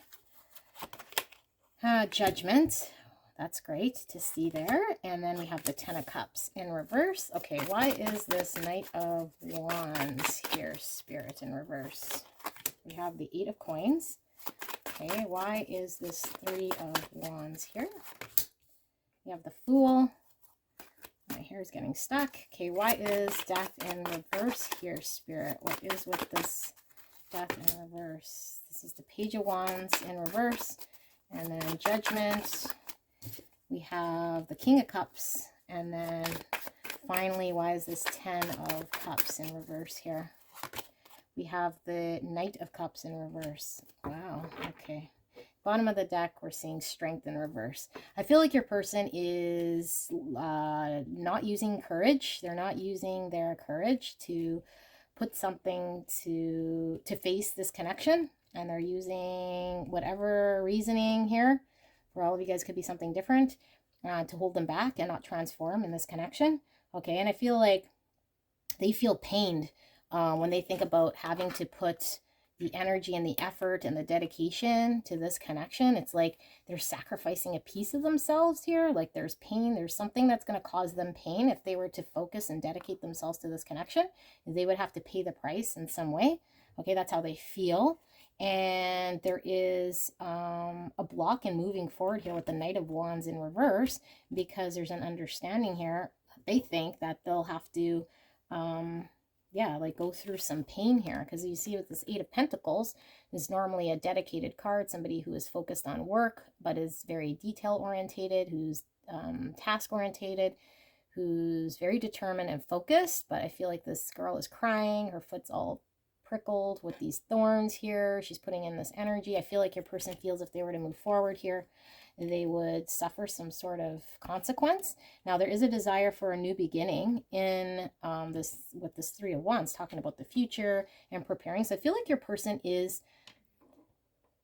Judgment. That's great to see there. And then we have the Ten of Cups in reverse. Okay, why is this Knight of Wands here, Spirit, in reverse? We have the Eight of Coins. Okay, why is this Three of Wands here? We have the Fool. My hair is getting stuck. Okay, why is Death in reverse here, Spirit? What is with this Death in reverse? This is the Page of Wands in reverse. And then Judgment. We have the King of Cups. And then finally, why is this Ten of Cups in reverse here? We have the Knight of Cups in reverse. Wow, okay. Bottom of the deck, we're seeing Strength in reverse. I feel like your person is not using courage. They're not using their courage to put something to face this connection. And they're using whatever reasoning here, for all of you guys could be something different, to hold them back and not transform in this connection. Okay, and I feel like they feel pained when they think about having to put the energy and the effort and the dedication to this connection. It's like they're sacrificing a piece of themselves here. Like there's pain, there's something that's going to cause them pain if they were to focus and dedicate themselves to this connection. They would have to pay the price in some way. Okay, that's how they feel. And there is a block in moving forward here with the Knight of Wands in reverse, because there's an understanding here. They think that they'll have to yeah, like go through some pain here, because you see with this Eight of Pentacles is normally a dedicated card, somebody who is focused on work but is very detail orientated, who's task orientated, who's very determined and focused. But I feel like this girl is crying, her foot's all prickled with these thorns here. She's putting in this energy. I feel like your person feels if they were to move forward here, they would suffer some sort of consequence. Now, there is a desire for a new beginning in this, with this Three of Wands, talking about the future and preparing. So I feel like your person is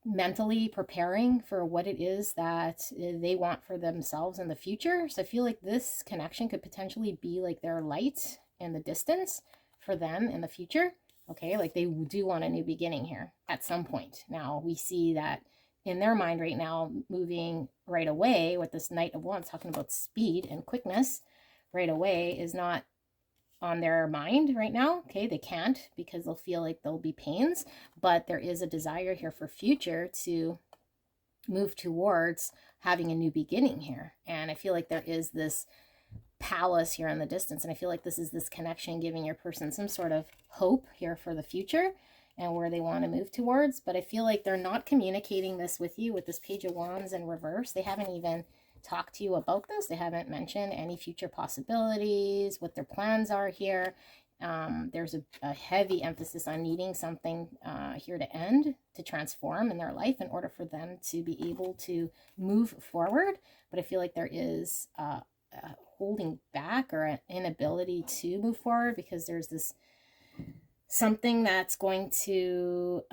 mentally preparing for what it is that they want for themselves in the future. So I feel like this connection could potentially be like their light in the distance for them in the future. Okay, like they do want a new beginning here at some point. Now, we see that in their mind right now, moving right away with this Knight of Wands, talking about speed and quickness right away, is not on their mind right now. Okay, they can't, because they'll feel like there'll be pains, but there is a desire here for future to move towards having a new beginning here. And I feel like there is this palace here in the distance, and I feel like this is this connection giving your person some sort of hope here for the future and where they want to move towards. But I feel like they're not communicating this with you with this Page of Wands in reverse. They haven't even talked to you about this. They haven't mentioned any future possibilities, what their plans are here. There's a heavy emphasis on needing something here to end, to transform in their life in order for them to be able to move forward. But I feel like there is holding back or an inability to move forward, because there's this something that's going to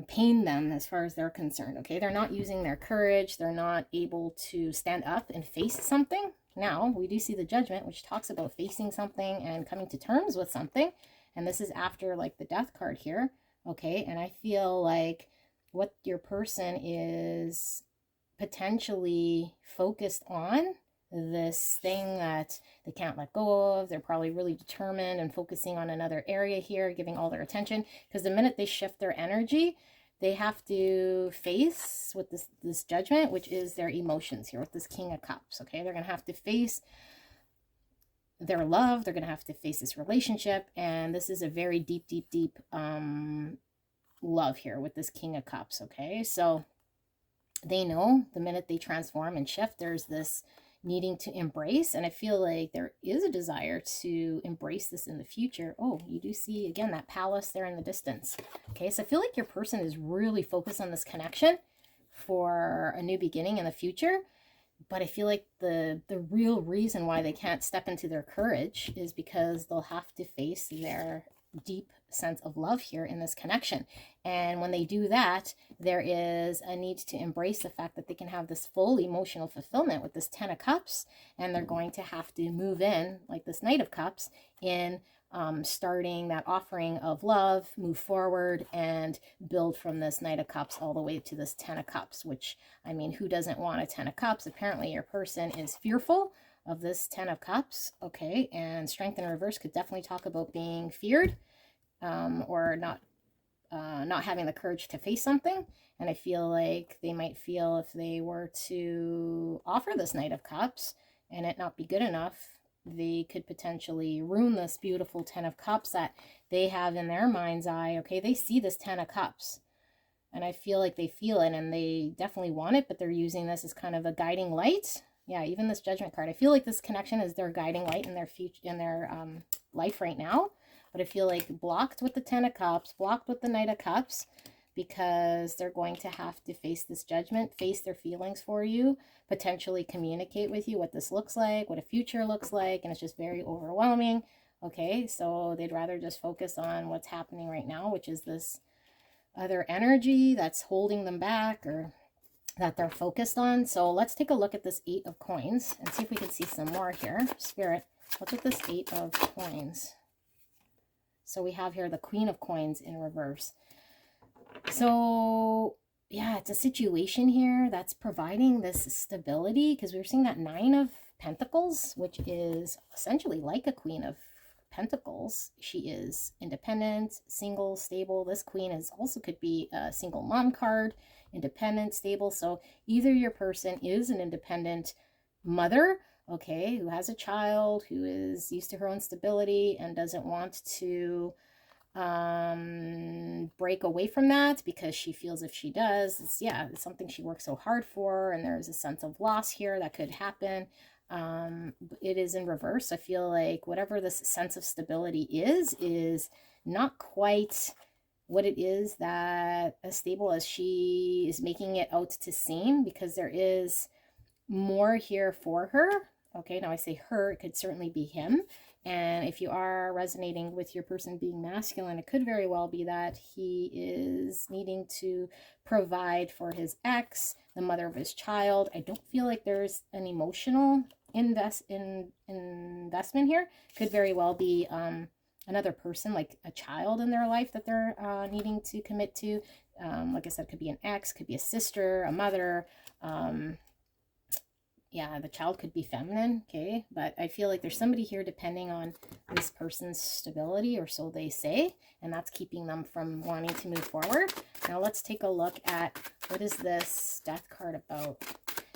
pain them as far as they're concerned. Okay, they're not using their courage. They're not able to stand up and face something. Now, we do see the Judgment, which talks about facing something and coming to terms with something. And this is after like the Death card here. Okay, and I feel like what your person is potentially focused on, this thing that they can't let go of. They're probably really determined and focusing on another area here, giving all their attention, because the minute they shift their energy, they have to face with this judgment, which is their emotions here with this King of Cups. Okay, they're going to have to face their love. They're going to have to face this relationship, and this is a very deep, deep, deep love here with this King of Cups. Okay, so they know the minute they transform and shift, there's this needing to embrace, and I feel like there is a desire to embrace this in the future. Oh, you do see again that palace there in the distance. Okay, so I feel like your person is really focused on this connection for a new beginning in the future, but I feel like the real reason why they can't step into their courage is because they'll have to face their deep sense of love here in this connection. And when they do that, there is a need to embrace the fact that they can have this full emotional fulfillment with this 10 of Cups, and they're going to have to move in like this Knight of Cups in starting that offering of love, move forward and build from this Knight of Cups all the way to this 10 of Cups, which, I mean, who doesn't want a 10 of Cups? Apparently your person is fearful of this 10 of Cups. Okay, and Strength in reverse could definitely talk about being feared, or not having the courage to face something. And I feel like they might feel if they were to offer this Knight of Cups and it not be good enough, they could potentially ruin this beautiful 10 of Cups that they have in their mind's eye. Okay, they see this 10 of Cups, and I feel like they feel it and they definitely want it, but they're using this as kind of a guiding light. Yeah, even this Judgment card, I feel like this connection is their guiding light in their future, in their life right now. But I feel like blocked with the 10 of Cups, blocked with the Knight of Cups, because they're going to have to face this judgment, face their feelings for you, potentially communicate with you what this looks like, what a future looks like, and it's just very overwhelming. Okay, so they'd rather just focus on what's happening right now, which is this other energy that's holding them back or that they're focused on. So let's take a look at this 8 of Coins and see if we can see some more here. Spirit, what's with this 8 of Coins? So we have here the Queen of Coins in reverse. So yeah, it's a situation here that's providing this stability, because we're seeing that 9 of Pentacles, which is essentially like a Queen of Pentacles. She is independent, single, stable. This Queen is also could be a single mom card, independent, stable. So either your person is an independent mother, okay, who has a child, who is used to her own stability and doesn't want to break away from that, because she feels if she does, it's something she worked so hard for, and there's a sense of loss here that could happen. It is in reverse. I feel like whatever this sense of stability is not quite what it is that as stable as she is making it out to seem, because there is more here for her. Okay, now I say her, it could certainly be him. And if you are resonating with your person being masculine, it could very well be that he is needing to provide for his ex, the mother of his child. I don't feel like there's an emotional investment here. Could very well be another person, like a child in their life that they're needing to commit to. Like I said, could be an ex, could be a sister, a mother. Yeah, the child could be feminine, okay? But I feel like there's somebody here depending on this person's stability, or so they say, and that's keeping them from wanting to move forward. Now let's take a look at what is this Death card about.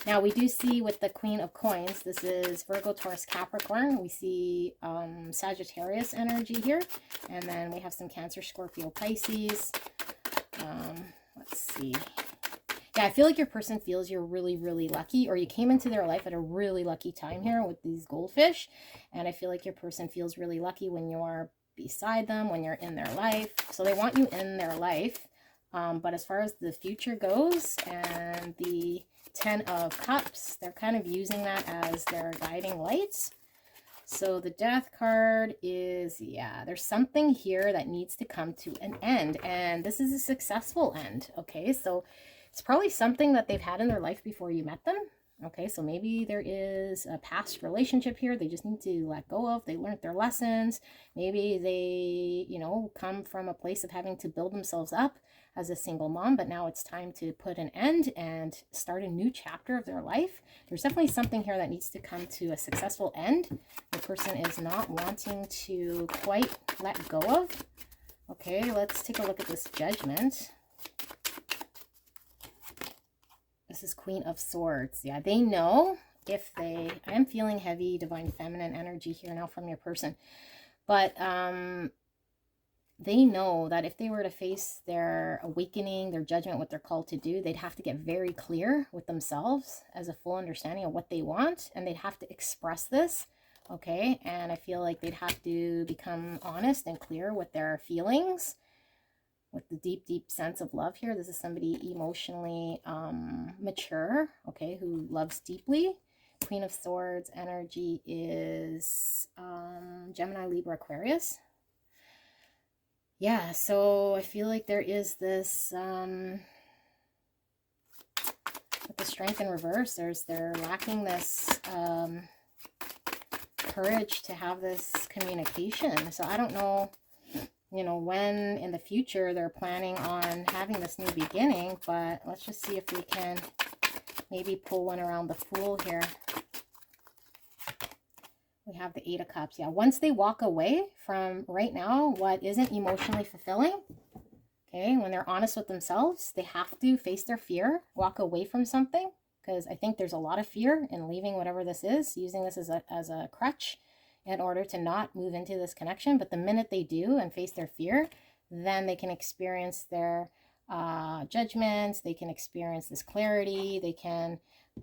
Now we do see with the Queen of Coins, this is Virgo, Taurus, Capricorn. We see Sagittarius energy here, and then we have some Cancer, Scorpio, Pisces. Let's see. Yeah, I feel like your person feels you're really, really lucky, or you came into their life at a really lucky time here with these goldfish. And I feel like your person feels really lucky when you are beside them, when you're in their life. So they want you in their life. But as far as the future goes and the 10 of Cups, they're kind of using that as their guiding lights. So the Death card is, yeah, there's something here that needs to come to an end. And this is a successful end, okay? So it's probably something that they've had in their life before you met them. Okay, so maybe there is a past relationship here they just need to let go of. They learned their lessons. Maybe they, you know, come from a place of having to build themselves up as a single mom, but now it's time to put an end and start a new chapter of their life. There's definitely something here that needs to come to a successful end. The person is not wanting to quite let go of. Okay, let's take a look at this Judgment. This is Queen of Swords. Yeah, they know if they... I am feeling heavy divine feminine energy here now from your person. But they know that if they were to face their awakening, their judgment, what they're called to do, they'd have to get very clear with themselves as a full understanding of what they want. And they'd have to express this. Okay, and I feel like they'd have to become honest and clear with their feelings, with the deep, deep sense of love here. This is somebody emotionally mature, okay, who loves deeply. Queen of Swords energy is Gemini, Libra, Aquarius. Yeah, so I feel like there is this, with the Strength in reverse, they're lacking this courage to have this communication. So I don't know, you know, when in the future they're planning on having this new beginning, but let's just see if we can maybe pull one around the Fool here. We have the Eight of Cups. Yeah, once they walk away from right now what isn't emotionally fulfilling, okay, when they're honest with themselves, they have to face their fear, walk away from something, because I think there's a lot of fear in leaving whatever this is, using this as a crutch in order to not move into this connection. But the minute they do and face their fear, then they can experience their judgments, they can experience this clarity, they can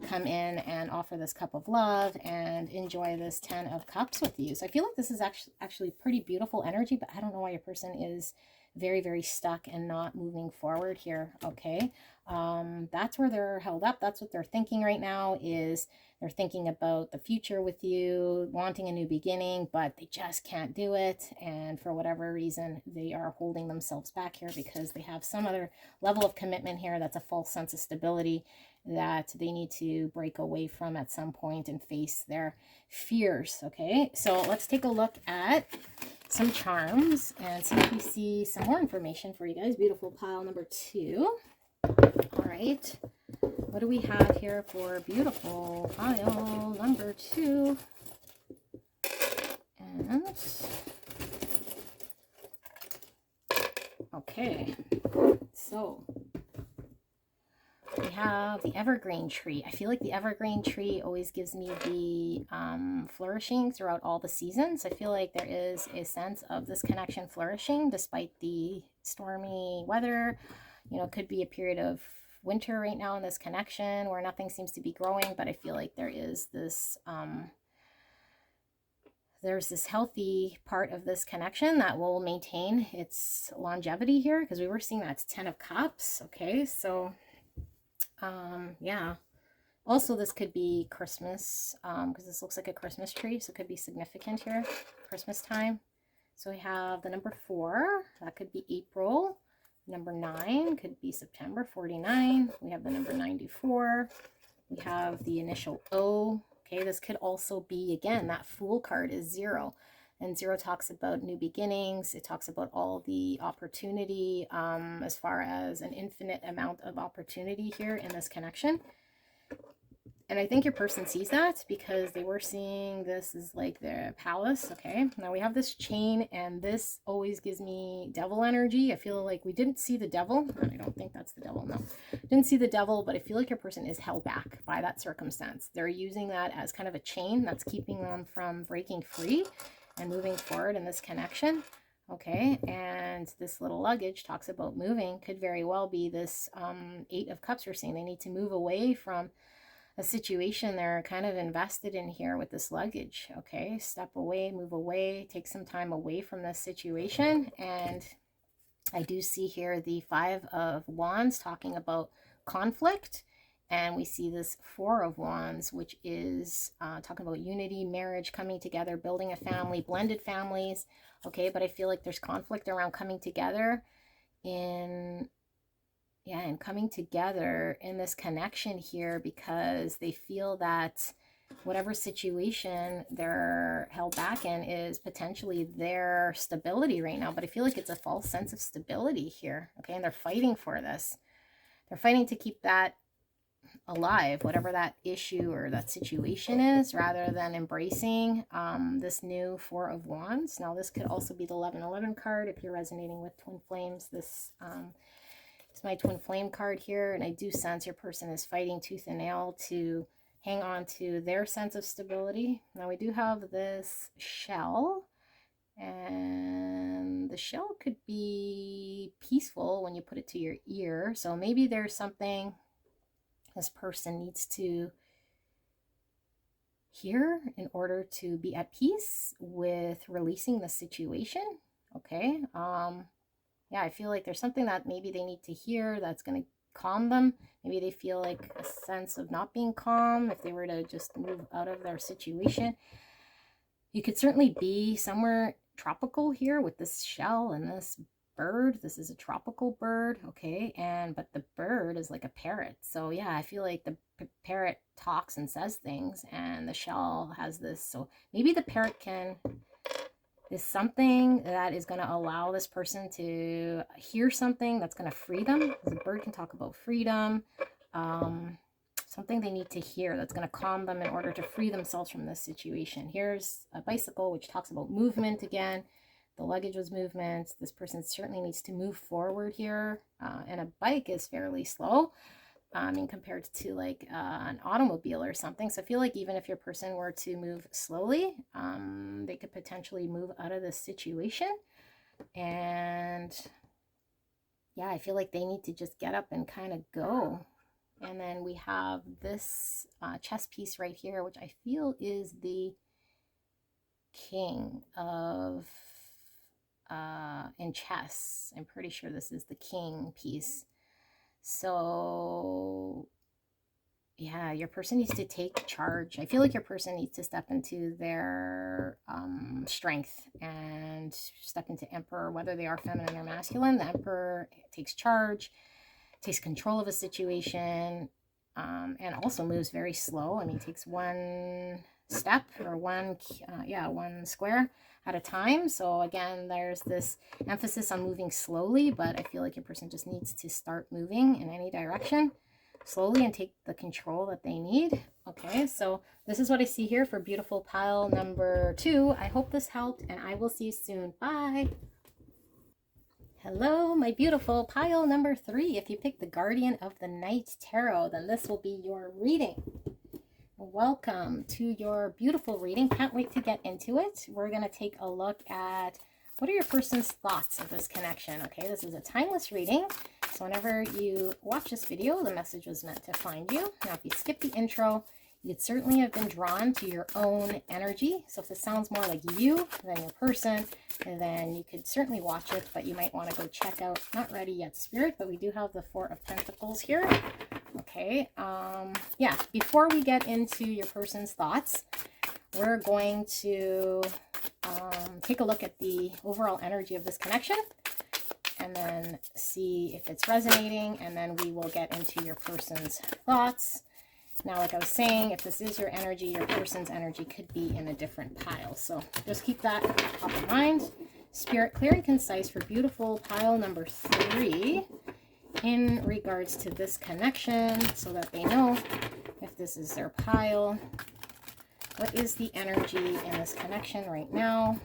come in and offer this cup of love and enjoy this 10 of Cups with you. So I feel like this is actually pretty beautiful energy, but I don't know why your person is very, very stuck and not moving forward here. Okay, that's where they're held up. That's what they're thinking right now, is they're thinking about the future with you, wanting a new beginning, but they just can't do it. And for whatever reason, they are holding themselves back here because they have some other level of commitment here that's a false sense of stability that they need to break away from at some point and face their fears. Okay, so let's take a look at some charms and see if we see some more information for you guys. Beautiful pile number 2. All right, what do we have here for beautiful pile number 2? And okay, so we have the evergreen tree. I feel like the evergreen tree always gives me the flourishing throughout all the seasons. I feel like there is a sense of this connection flourishing despite the stormy weather. You know, it could be a period of winter right now in this connection where nothing seems to be growing, but I feel like there is this there's this healthy part of this connection that will maintain its longevity here, because we were seeing that's 10 of Cups. Okay, so yeah, also this could be Christmas, because this looks like a Christmas tree, so it could be significant here, Christmas time. So we have the number 4, that could be April. Number 9 could be September, 49. We have the number 94. We have the initial O. Okay, this could also be, again, that Fool card is 0. And 0 talks about new beginnings. It talks about all the opportunity, as far as an infinite amount of opportunity here in this connection. And I think your person sees that because they were seeing this as like their palace. Okay, now we have this chain, and this always gives me devil energy. I feel like we didn't see the devil. I don't think that's the devil. No, didn't see the devil, but I feel like your person is held back by that circumstance. They're using that as kind of a chain that's keeping them from breaking free and moving forward in this connection. Okay, and this little luggage talks about moving. Could very well be this 8 of Cups. We're saying they need to move away from a situation they're kind of invested in here with this luggage. Okay, step away, move away, take some time away from this situation. And I do see here the 5 of Wands talking about conflict, and we see this 4 of Wands, which is talking about unity, marriage, coming together, building a family, blended families. Okay, but I feel like there's conflict around coming together in yeah, and coming together in this connection here because they feel that whatever situation they're held back in is potentially their stability right now. But I feel like it's a false sense of stability here. Okay, and they're fighting for this. They're fighting to keep that alive, whatever that issue or that situation is, rather than embracing this new Four of Wands. Now, this could also be the 1111 card if you're resonating with twin flames. This is my twin flame card here, and I do sense your person is fighting tooth and nail to hang on to their sense of stability. Now, we do have this shell, and the shell could be peaceful when you put it to your ear. So maybe there's something this person needs to hear in order to be at peace with releasing the situation. Okay. Yeah, I feel like there's something that maybe they need to hear that's going to calm them. Maybe they feel like a sense of not being calm if they were to just move out of their situation. You could certainly be somewhere tropical here with this shell and this bird. This is a tropical bird, okay, but the bird is like a parrot. So yeah, I feel like the parrot talks and says things, and the shell has this. So maybe the parrot is something that is going to allow this person to hear something that's going to free them. The bird can talk about freedom, something they need to hear that's going to calm them in order to free themselves from this situation. Here's a bicycle, which talks about movement again. The luggage was movement. This person certainly needs to move forward here. And a bike is fairly slow, compared to like an automobile or something. So I feel like even if your person were to move slowly, they could potentially move out of this situation. And yeah, I feel like they need to just get up and kind of go. And then we have this chess piece right here, which I feel is the king of in chess. I'm pretty sure this is the king piece. So yeah, your person needs to take charge. I feel like your person needs to step into their strength and step into Emperor, whether they are feminine or masculine. The Emperor takes charge, takes control of a situation, and also moves very slow. I mean, takes one step or one square at a time. So again, there's this emphasis on moving slowly, but I feel like your person just needs to start moving in any direction slowly and take the control that they need. Okay, so this is what I see here for beautiful pile number 2. I hope this helped, and I will see you soon. Bye. Hello, my beautiful pile number 3. If you picked the Guardian of the Night Tarot, then this will be your reading. Welcome to your beautiful reading. Can't wait to get into it. We're going to take a look at what are your person's thoughts of this connection. Okay, this is a timeless reading. So whenever you watch this video, the message was meant to find you. Now, if you skip the intro, you'd certainly have been drawn to your own energy. So if this sounds more like you than your person, then you could certainly watch it, but you might want to go check out Not Ready Yet Spirit, but we do have the Four of Pentacles here. Okay, yeah, before we get into your person's thoughts, we're going to take a look at the overall energy of this connection and then see if it's resonating, and then we will get into your person's thoughts. Now, like I was saying, if this is your energy, your person's energy could be in a different pile. So just keep that top of mind. Spirit, clear and concise for beautiful pile number 3 in regards to this connection, so that they know if this is their pile. What is the energy in this connection right now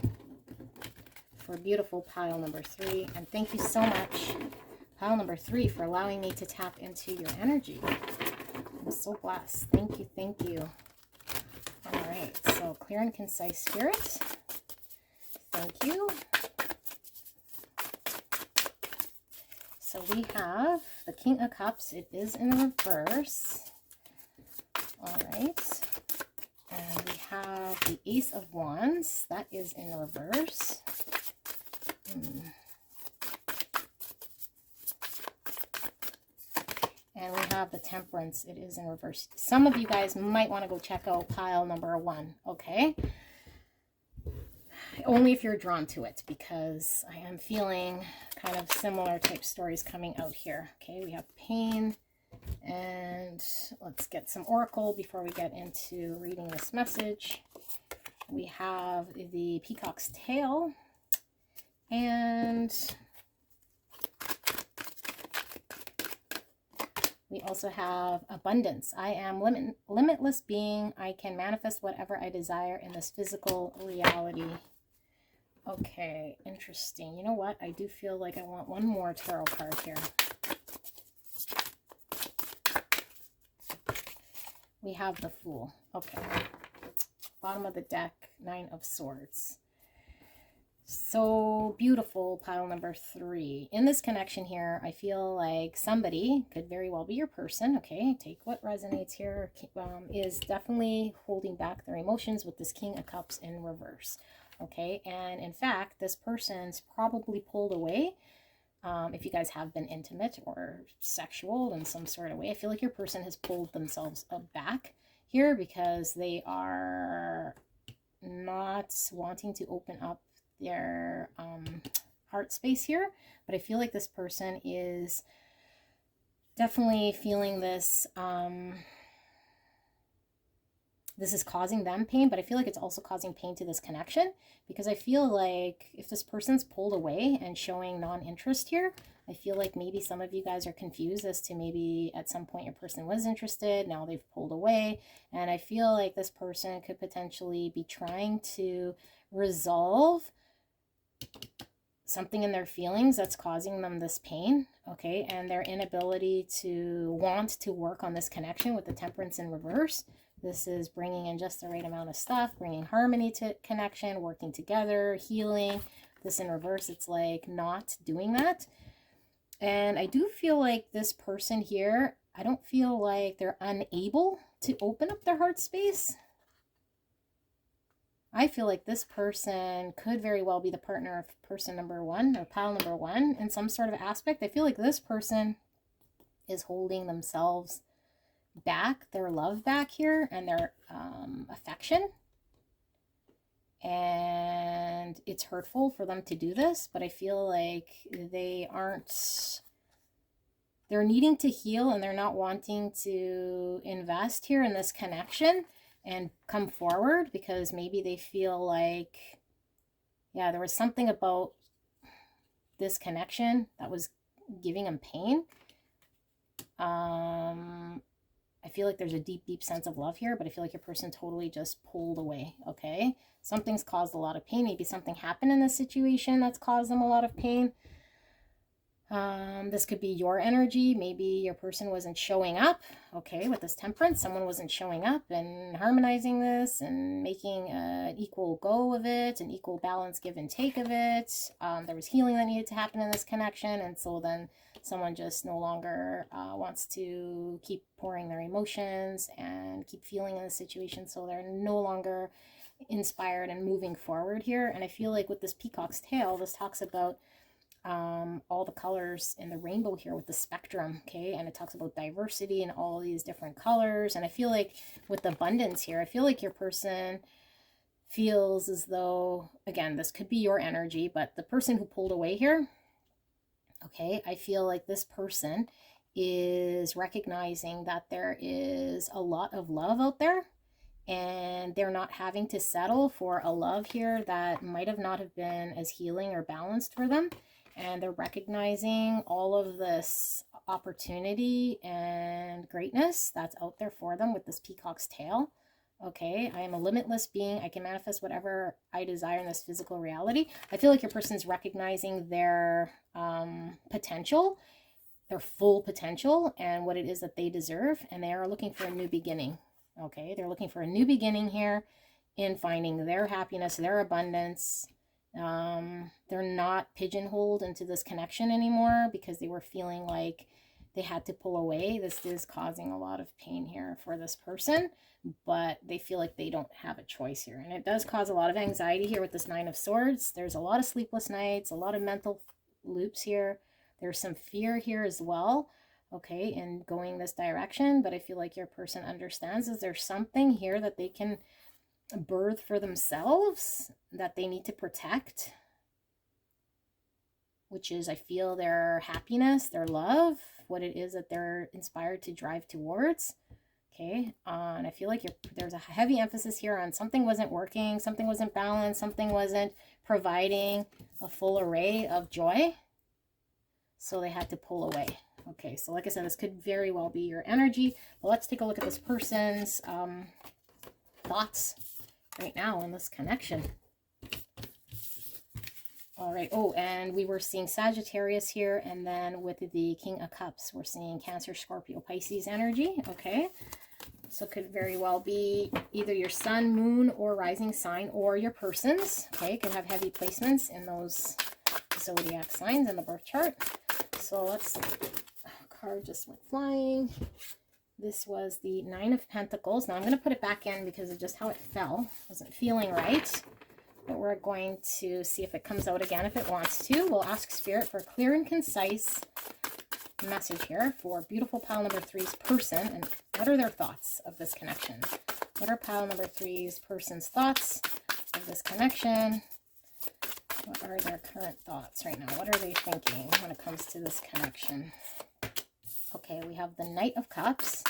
for beautiful pile number 3? And thank you so much, pile number 3, for allowing me to tap into your energy. I'm so blessed. Thank you, thank you. All right, so clear and concise, Spirit. Thank you. So we have the King of Cups. It is in reverse. All right. And we have the Ace of Wands. That is in reverse. And we have the Temperance. It is in reverse. Some of you guys might want to go check out pile number 1. Okay. only if you're drawn to it, because I am feeling kind of similar type stories coming out here. Okay, we have pain, and let's get some oracle before we get into reading this message. We have the peacock's tail, and we also have abundance. I am limitless being. I can manifest whatever I desire in this physical reality. Okay, interesting. You know what? I do feel like I want one more tarot card here. We have the Fool. Okay. Bottom of the deck, 9 of Swords. So beautiful, pile number 3. In this connection here, I feel like somebody, could very well be your person, okay, take what resonates here, is definitely holding back their emotions with this King of Cups in reverse, okay? And in fact, this person's probably pulled away. If you guys have been intimate or sexual in some sort of way, I feel like your person has pulled themselves back here because they are not wanting to open up their heart space here. But I feel like this person is definitely feeling this this is causing them pain, but I feel like it's also causing pain to this connection, because I feel like if this person's pulled away and showing non-interest here, I feel like maybe some of you guys are confused as to maybe at some point your person was interested, now they've pulled away, and I feel like this person could potentially be trying to resolve something in their feelings that's causing them this pain, okay, and their inability to want to work on this connection with the Temperance in reverse. This is bringing in just the right amount of stuff, bringing harmony to connection, working together, healing. This in reverse, it's like not doing that. And I do feel like this person here, I don't feel like they're unable to open up their heart space. I feel like this person could very well be the partner of person number 1 or pile number 1 in some sort of aspect. I feel like this person is holding themselves back, their love back here, and their affection. And it's hurtful for them to do this, but I feel like they're needing to heal, and they're not wanting to invest here in this connection and come forward, because maybe they feel like, yeah, there was something about this connection that was giving them pain. I feel like there's a deep, deep sense of love here, but I feel like your person totally just pulled away, okay? Something's caused a lot of pain. Maybe something happened in this situation that's caused them a lot of pain. This could be your energy. Maybe your person wasn't showing up, okay, with this Temperance. Someone wasn't showing up and harmonizing this and making an equal go of it, an equal balance give and take of it. There was healing that needed to happen in this connection, and so then someone just no longer wants to keep pouring their emotions and keep feeling in the situation, so they're no longer inspired and moving forward here. And I feel like with this peacock's tail, this talks about all the colors in the rainbow here with the spectrum, okay, and it talks about diversity and all these different colors. And I feel like with abundance here, I feel like your person feels as though, again, this could be your energy, but the person who pulled away here, okay, I feel like this person is recognizing that there is a lot of love out there, and they're not having to settle for a love here that might have not have been as healing or balanced for them. And they're recognizing all of this opportunity and greatness that's out there for them with this peacock's tail. Okay, I am a limitless being. I can manifest whatever I desire in this physical reality. I feel like your person's recognizing their potential, their full potential, and what it is that they deserve. And they are looking for a new beginning. Okay, they're looking for a new beginning here in finding their happiness, their abundance. They're not pigeonholed into this connection anymore because they were feeling like they had to pull away. This is causing a lot of pain here for this person, but they feel like they don't have a choice here. And it does cause a lot of anxiety here with this 9 of Swords. There's a lot of sleepless nights, a lot of mental loops here. There's some fear here as well, okay, in going this direction. But I feel like your person understands is there's something here that they can birth for themselves that they need to protect, which is, I feel, their happiness, their love, what it is that they're inspired to drive towards. Okay, and I feel like there's a heavy emphasis here on something wasn't working, something wasn't balanced, something wasn't providing a full array of joy, so they had to pull away. Okay, so like I said, this could very well be your energy, but let's take a look at this person's thoughts right now in this connection. All right. Oh, and we were seeing Sagittarius here, and then with the King of Cups, we're seeing Cancer, Scorpio, Pisces energy. Okay. So it could very well be either your sun, moon, or rising sign, or your person's. Okay. Could have heavy placements in those zodiac signs in the birth chart. So let's, card just went flying. This was the Nine of Pentacles. Now I'm going to put it back in because of just how it fell. Wasn't feeling right. But we're going to see if it comes out again if it wants to. We'll ask Spirit for a clear and concise message here for beautiful pile number 3's person. And what are their thoughts of this connection? What are pile number 3's person's thoughts of this connection? What are their current thoughts right now? What are they thinking when it comes to this connection? Okay, we have the Knight of Cups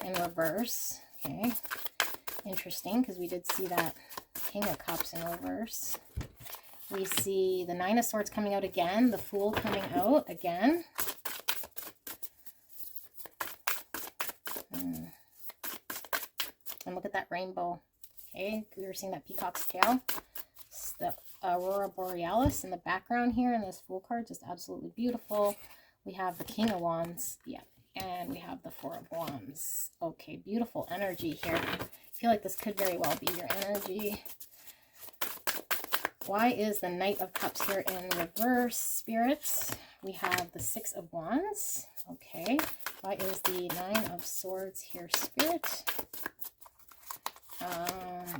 in reverse. Okay, interesting, because we did see that King of Cups in reverse. We see the Nine of Swords coming out again, the Fool coming out again. And look at that rainbow. Okay, we were seeing that peacock's tail. It's the Aurora Borealis in the background here in this Fool card, just absolutely beautiful. We have the King of Wands, yeah, and we have the Four of Wands. Okay, beautiful energy here. I feel like this could very well be your energy. Why is the Knight of Cups here in reverse, spirits? We have the Six of Wands. Okay. Why is the Nine of Swords here, spirit?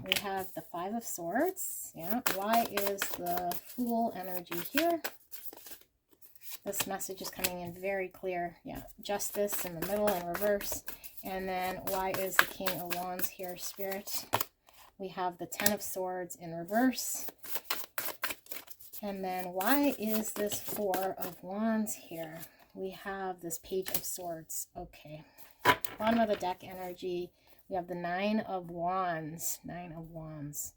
We have the Five of Swords. Yeah. Why is the Fool energy here? This message is coming in very clear. Yeah. Justice in the middle in reverse. And then why is the King of Wands here, spirit? We have the Ten of Swords in reverse. And then why is this Four of Wands here? We have this Page of Swords. Okay. Bottom of the deck energy. We have the Nine of Wands. Nine of Wands.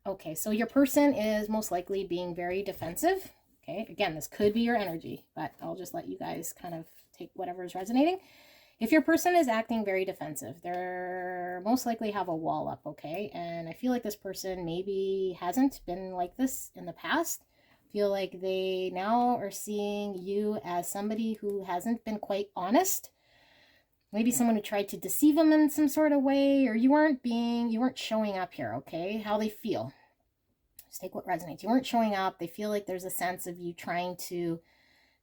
Okay, so your person is most likely being very defensive. Okay, again, this could be your energy, but I'll just let you guys kind of take whatever is resonating. If your person is acting very defensive, they're most likely have a wall up, okay? And I feel like this person maybe hasn't been like this in the past. I feel like they now are seeing you as somebody who hasn't been quite honest. Maybe someone who tried to deceive them in some sort of way, or you weren't showing up here, okay? How they feel. Just take what resonates. You weren't showing up. They feel like there's a sense of you trying to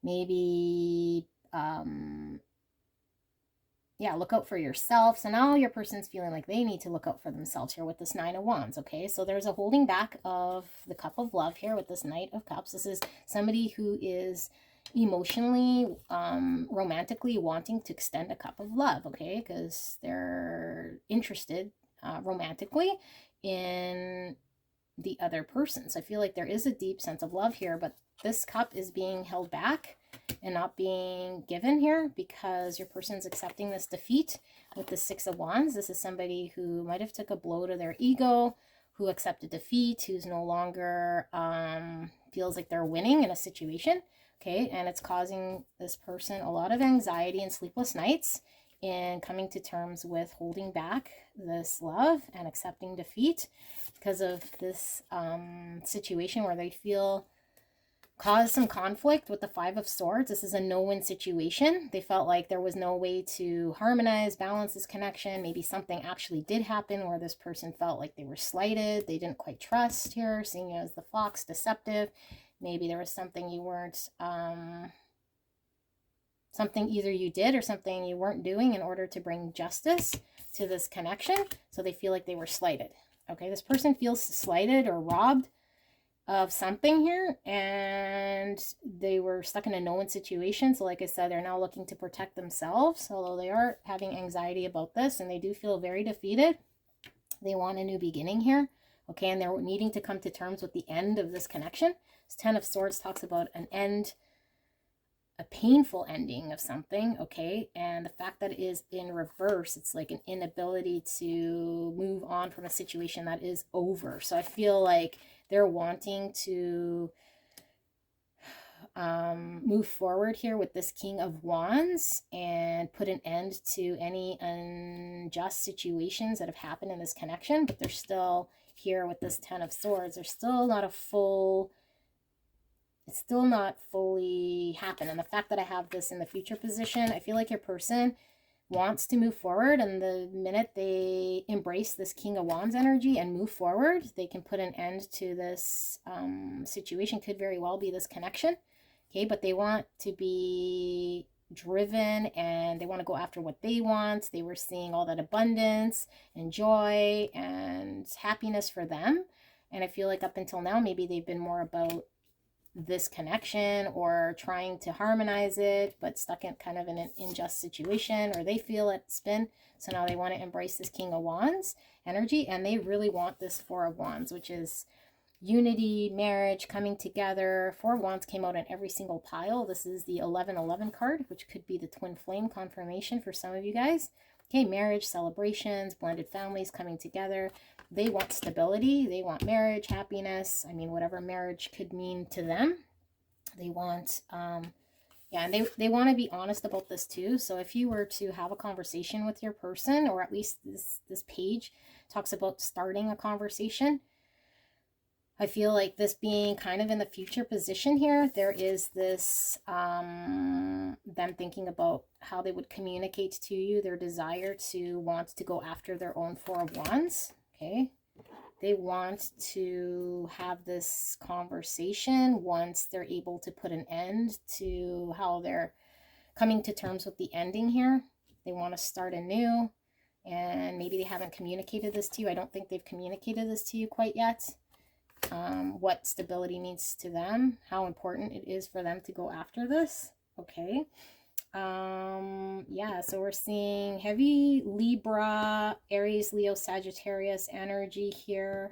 maybe, look out for yourself. So now your person's feeling like they need to look out for themselves here with this Nine of Wands, okay? So there's a holding back of the Cup of Love here with this Knight of Cups. This is somebody who is emotionally, romantically wanting to extend a cup of love, okay? Because they're interested romantically in the other person. So I feel like there is a deep sense of love here, but this cup is being held back and not being given here because your person's accepting this defeat with the Six of Wands. This is somebody who might have took a blow to their ego, who accepted defeat, who's no longer feels like they're winning in a situation, okay? And it's causing this person a lot of anxiety and sleepless nights in coming to terms with holding back this love and accepting defeat because of this situation where they feel caused some conflict with the Five of Swords. This is a no-win situation. They felt like there was no way to harmonize, balance this connection. Maybe something actually did happen where this person felt like they were slighted. They didn't quite trust here, seeing you as the fox, deceptive. Maybe there was something you weren't, something either you did or something you weren't doing in order to bring justice to this connection. So they feel like they were slighted. Okay, this person feels slighted or robbed of something here, and they were stuck in a no-win situation. So like I said, they're now looking to protect themselves, although they are having anxiety about this, and they do feel very defeated. They want a new beginning here. Okay, and they're needing to come to terms with the end of this connection. This 10 of Swords talks about an end, a painful ending of something, okay? And the fact that it is in reverse, it's like an inability to move on from a situation that is over. So I feel like they're wanting to move forward here with this King of Wands and put an end to any unjust situations that have happened in this connection, but they're still here with this 10 of Swords. They're still not it's still not fully happened. And the fact that I have this in the future position, I feel like your person wants to move forward, and the minute they embrace this King of Wands energy and move forward, they can put an end to this situation. Could very well be this connection. Okay, but they want to be driven and they want to go after what they want. They were seeing all that abundance and joy and happiness for them. And I feel like up until now, maybe they've been more about this connection or trying to harmonize it, but stuck in kind of in an unjust situation, or they feel it's been. So now they want to embrace this King of Wands energy, and they really want this Four of Wands, which is unity, marriage, coming together. Four of Wands came out in every single pile. This is the 1111 card, which could be the twin flame confirmation for some of you guys. Okay, marriage, celebrations, blended families coming together. They want stability. They want marriage, happiness. I mean, whatever marriage could mean to them. They want, yeah, and they want to be honest about this too. So if you were to have a conversation with your person, or at least this page talks about starting a conversation, I feel like this being kind of in the future position here, there is this, them thinking about how they would communicate to you, their desire to want to go after their own Four of Wands, okay? They want to have this conversation once they're able to put an end to how they're coming to terms with the ending here. They want to start anew, and maybe they haven't communicated this to you. I don't think they've communicated this to you quite yet. What stability means to them, how important it is for them to go after this. Okay. Yeah, so we're seeing heavy Libra, Aries, Leo, Sagittarius energy here.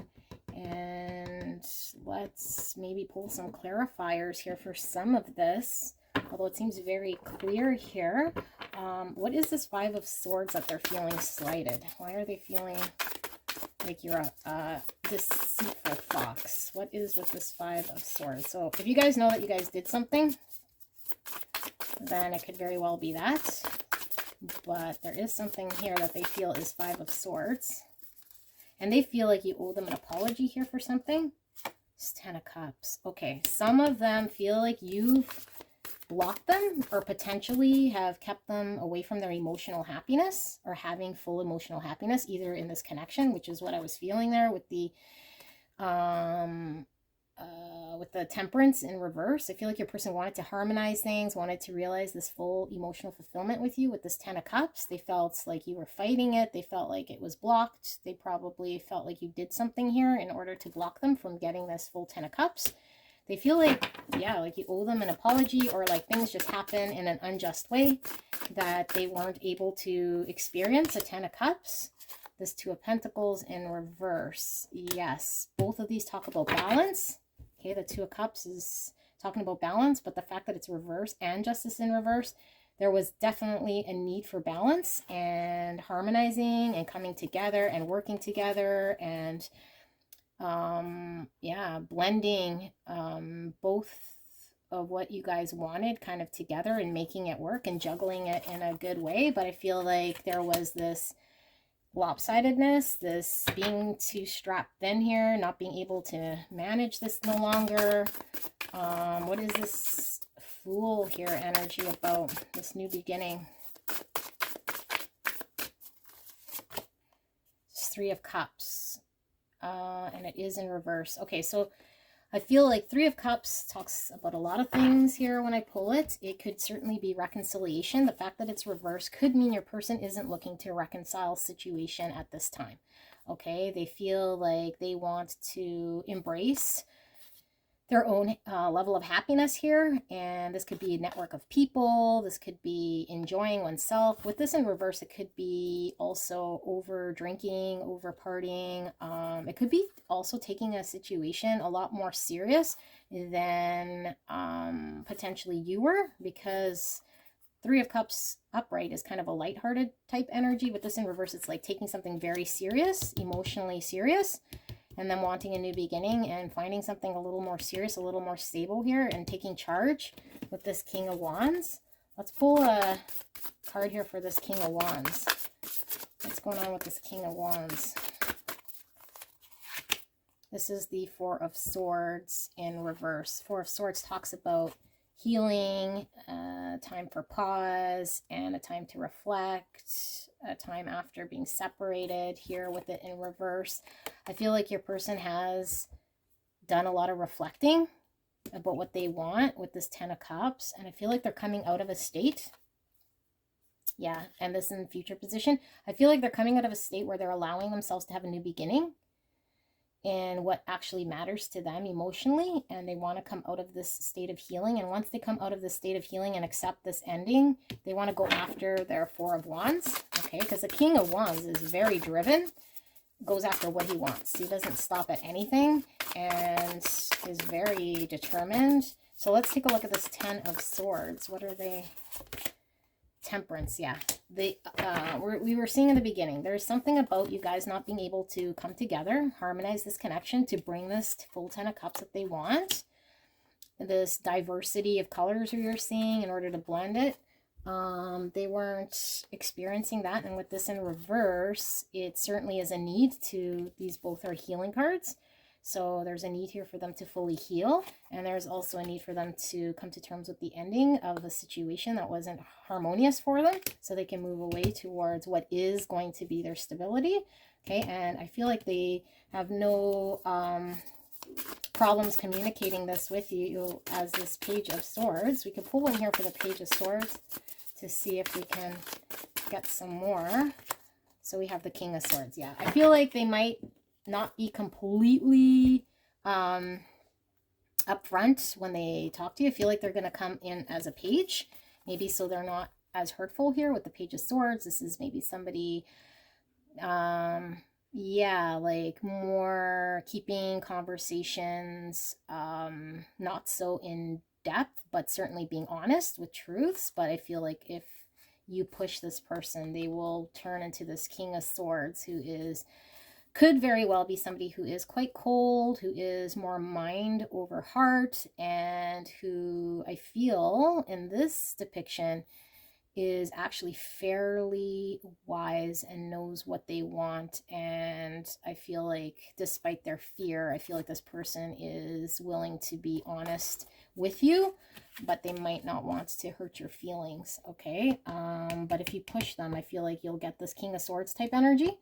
And let's maybe pull some clarifiers here for some of this, although it seems very clear here. What is this Five of Swords that they're feeling slighted? Why are they feeling like you're a deceitful fox? What is with this Five of Swords? So if you guys know that you guys did something, then it could very well be that. But there is something here that they feel is Five of Swords. And they feel like you owe them an apology here for something. It's 10 of Cups. Okay, some of them feel like you've blocked them or potentially have kept them away from their emotional happiness or having full emotional happiness, either in this connection, which is what I was feeling there with the Temperance in reverse. I feel like your person wanted to harmonize things, wanted to realize this full emotional fulfillment with you with this 10 of Cups. They felt like you were fighting it. They felt like it was blocked. They probably felt like you did something here in order to block them from getting this full 10 of Cups. They feel like, yeah, like you owe them an apology, or like things just happen in an unjust way that they weren't able to experience. A 10 of Cups. This Two of Pentacles in reverse. Yes, both of these talk about balance. Okay, the Two of Cups is talking about balance, but the fact that it's reverse and Justice in reverse, there was definitely a need for balance and harmonizing and coming together and working together and yeah, blending both of what you guys wanted kind of together and making it work and juggling it in a good way. But I feel like there was this lopsidedness, this being too strapped thin here, not being able to manage this no longer. What is this Fool here energy about, this new beginning? It's Three of Cups, and it is in reverse. Okay, so I feel like Three of Cups talks about a lot of things here when I pull it. It could certainly be reconciliation. The fact that it's reversed could mean your person isn't looking to reconcile situation at this time. Okay, they feel like they want to embrace their own level of happiness here. And this could be a network of people. This could be enjoying oneself. With this in reverse, it could be also over drinking, over partying. It could be also taking a situation a lot more serious than potentially you were, because Three of Cups upright is kind of a lighthearted type energy. With this in reverse, it's like taking something very serious, emotionally serious, and then wanting a new beginning and finding something a little more serious, a little more stable here, and taking charge with this King of Wands. Let's pull a card here for this King of Wands. What's going on with this King of Wands? This is the Four of Swords in reverse. Four of Swords talks about healing, time for pause, and a time to reflect, a time after being separated. Here with it in reverse, I feel like your person has done a lot of reflecting about what they want with this Ten of Cups, and I feel like they're coming out of a state. Yeah, and this in the future position, I feel like they're coming out of a state where they're allowing themselves to have a new beginning and what actually matters to them emotionally, and they want to come out of this state of healing. And once they come out of this state of healing and accept this ending, they want to go after their Four of Wands, okay? Because the King of Wands is very driven, goes after what he wants. He doesn't stop at anything and is very determined. So let's take a look at this Ten of Swords. What are they? Temperance, yeah. We were seeing in the beginning, there's something about you guys not being able to come together, harmonize this connection to bring this full Ten of Cups that they want. This diversity of colors you're seeing in order to blend it. They weren't experiencing that, and with this in reverse, it certainly is a need to, these both are healing cards. So there's a need here for them to fully heal, and there's also a need for them to come to terms with the ending of a situation that wasn't harmonious for them, so they can move away towards what is going to be their stability. Okay, and I feel like they have no problems communicating this with you as this Page of Swords. We can pull one here for the Page of Swords to see if we can get some more. So we have the King of Swords. Yeah, I feel like they might not be completely upfront when they talk to you. I feel like they're going to come in as a page, maybe, so they're not as hurtful here with the Page of Swords. This is maybe somebody, yeah, like more keeping conversations not so in depth, but certainly being honest with truths. But I feel like if you push this person, they will turn into this King of Swords, who could very well be somebody who is quite cold, who is more mind over heart, and who I feel in this depiction is actually fairly wise and knows what they want. And I feel like despite their fear, I feel like this person is willing to be honest with you, but they might not want to hurt your feelings, okay? But if you push them, I feel like you'll get this King of Swords type energy.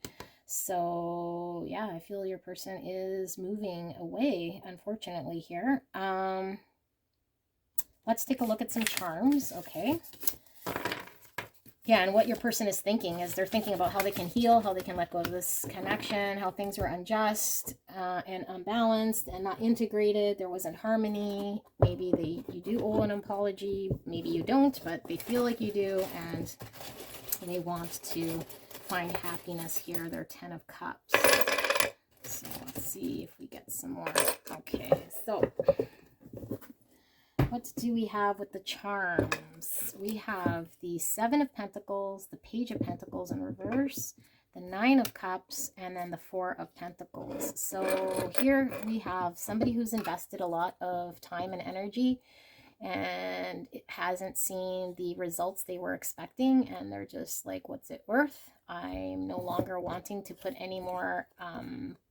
So yeah, I feel your person is moving away, unfortunately, here. Let's take a look at some charms, okay? Yeah, and what your person is thinking is they're thinking about how they can heal, how they can let go of this connection, how things were unjust and unbalanced and not integrated. There wasn't harmony. Maybe you do owe an apology. Maybe you don't, but they feel like you do, and they want to find happiness here. They're Ten of Cups. So let's see if we get some more. Okay, so what do we have with the charms? We have the Seven of Pentacles, the Page of Pentacles in reverse, the Nine of Cups, and then the Four of Pentacles. So here we have somebody who's invested a lot of time and energy, and it hasn't seen the results they were expecting, and they're just like, what's it worth? I'm no longer wanting to put any more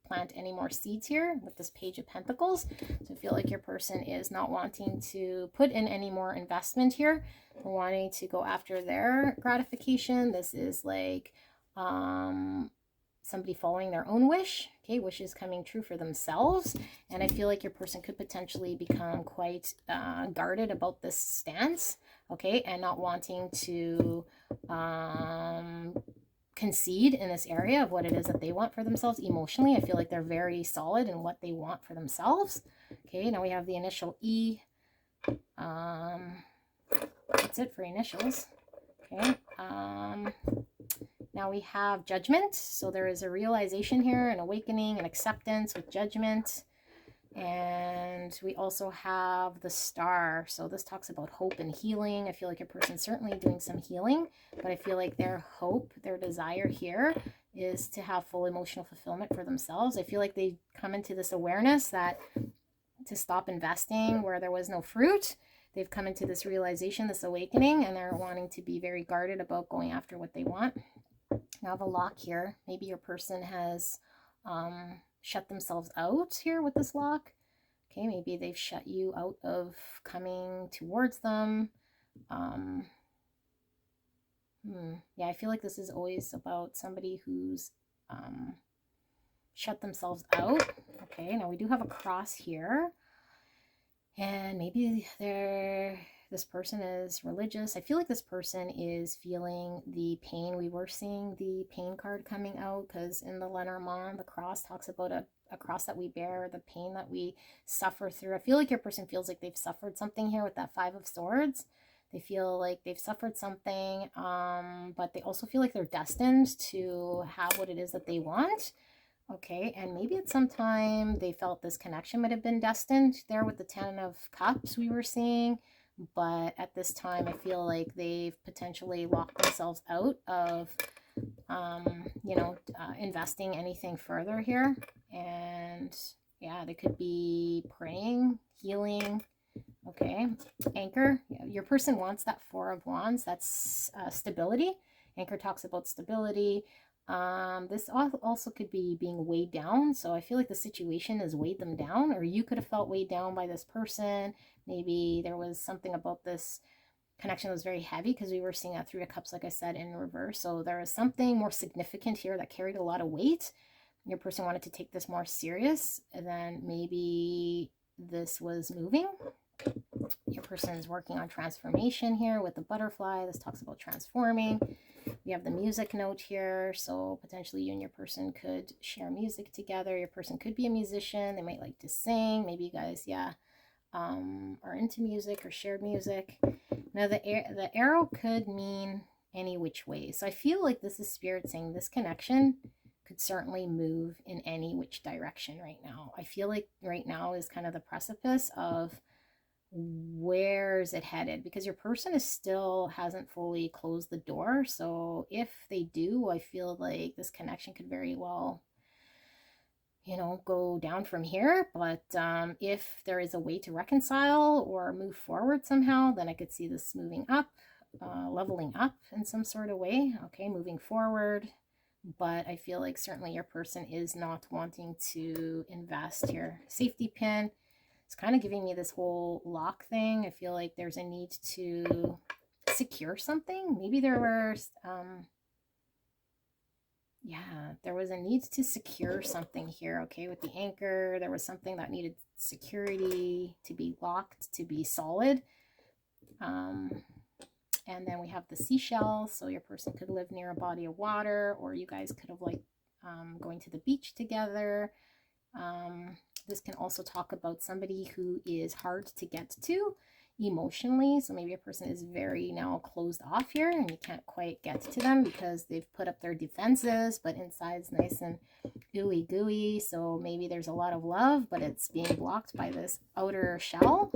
plant any more seeds here with this Page of Pentacles. So I feel like your person is not wanting to put in any more investment here. They're wanting to go after their gratification. This is like somebody following their own wish, okay, wishes coming true for themselves. And I feel like your person could potentially become quite guarded about this stance, okay, and not wanting to concede in this area of what it is that they want for themselves emotionally. I feel like they're very solid in what they want for themselves. Okay, now we have the initial E. That's it for initials. Okay. Now we have judgment. So there is a realization here, an awakening, an acceptance with judgment. And we also have the star. So this talks about hope and healing. I feel like your person's certainly doing some healing, but I feel like their hope, their desire here is to have full emotional fulfillment for themselves. I feel like they come into this awareness that to stop investing where there was no fruit. They've come into this realization, this awakening, and they're wanting to be very guarded about going after what they want. Now I have a lock here. Maybe your person has shut themselves out here with this lock. Okay, maybe they've shut you out of coming towards them. Yeah, I feel like this is always about somebody who's shut themselves out. Okay, now we do have a cross here. And maybe this person is religious. I feel like this person is feeling the pain. We were seeing the pain card coming out because in the Lenormand, the cross talks about a cross that we bear, the pain that we suffer through. I feel like your person feels like they've suffered something here with that 5 of Swords. They feel like they've suffered something, but they also feel like they're destined to have what it is that they want. Okay, and maybe at some time they felt this connection might have been destined there with the 10 of Cups we were seeing. But at this time, I feel like they've potentially locked themselves out of, investing anything further here. And yeah, they could be praying, healing. Okay, Anchor. Yeah, your person wants that 4 of Wands. That's stability. Anchor talks about stability. This also could be being weighed down. So I feel like the situation has weighed them down, or you could have felt weighed down by this person. Maybe there was something about this connection that was very heavy because we were seeing that 3 of Cups, like I said, in reverse. So there was something more significant here that carried a lot of weight. Your person wanted to take this more serious, and then maybe this was moving. Your person is working on transformation here with the butterfly. This talks about transforming. We have the music note here, so potentially you and your person could share music together. Your person could be a musician. They might like to sing. Maybe you guys, are into music or shared music. Now the arrow could mean any which way. So I feel like this is Spirit saying this connection could certainly move in any which direction right now. I feel like right now is kind of the precipice of where is it headed, because your person is still hasn't fully closed the door. So if they do, I feel like this connection could very well go down from here. But if there is a way to reconcile or move forward somehow, then I could see this moving up, leveling up in some sort of way. Okay, moving forward. But I feel like certainly your person is not wanting to invest here. Safety pin. It's kind of giving me this whole lock thing. I feel like there's a need to secure something. Maybe there was, there was a need to secure something here. Okay, with the anchor, there was something that needed security to be locked, to be solid. And then we have the seashell. So your person could live near a body of water, or you guys could have going to the beach together. This can also talk about somebody who is hard to get to emotionally. So maybe a person is very now closed off here and you can't quite get to them because they've put up their defenses, but inside's nice and ooey gooey. So maybe there's a lot of love, but it's being blocked by this outer shell.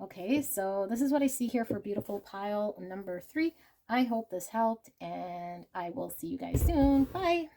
Okay, so this is what I see here for beautiful pile number 3. I hope this helped, and I will see you guys soon. Bye.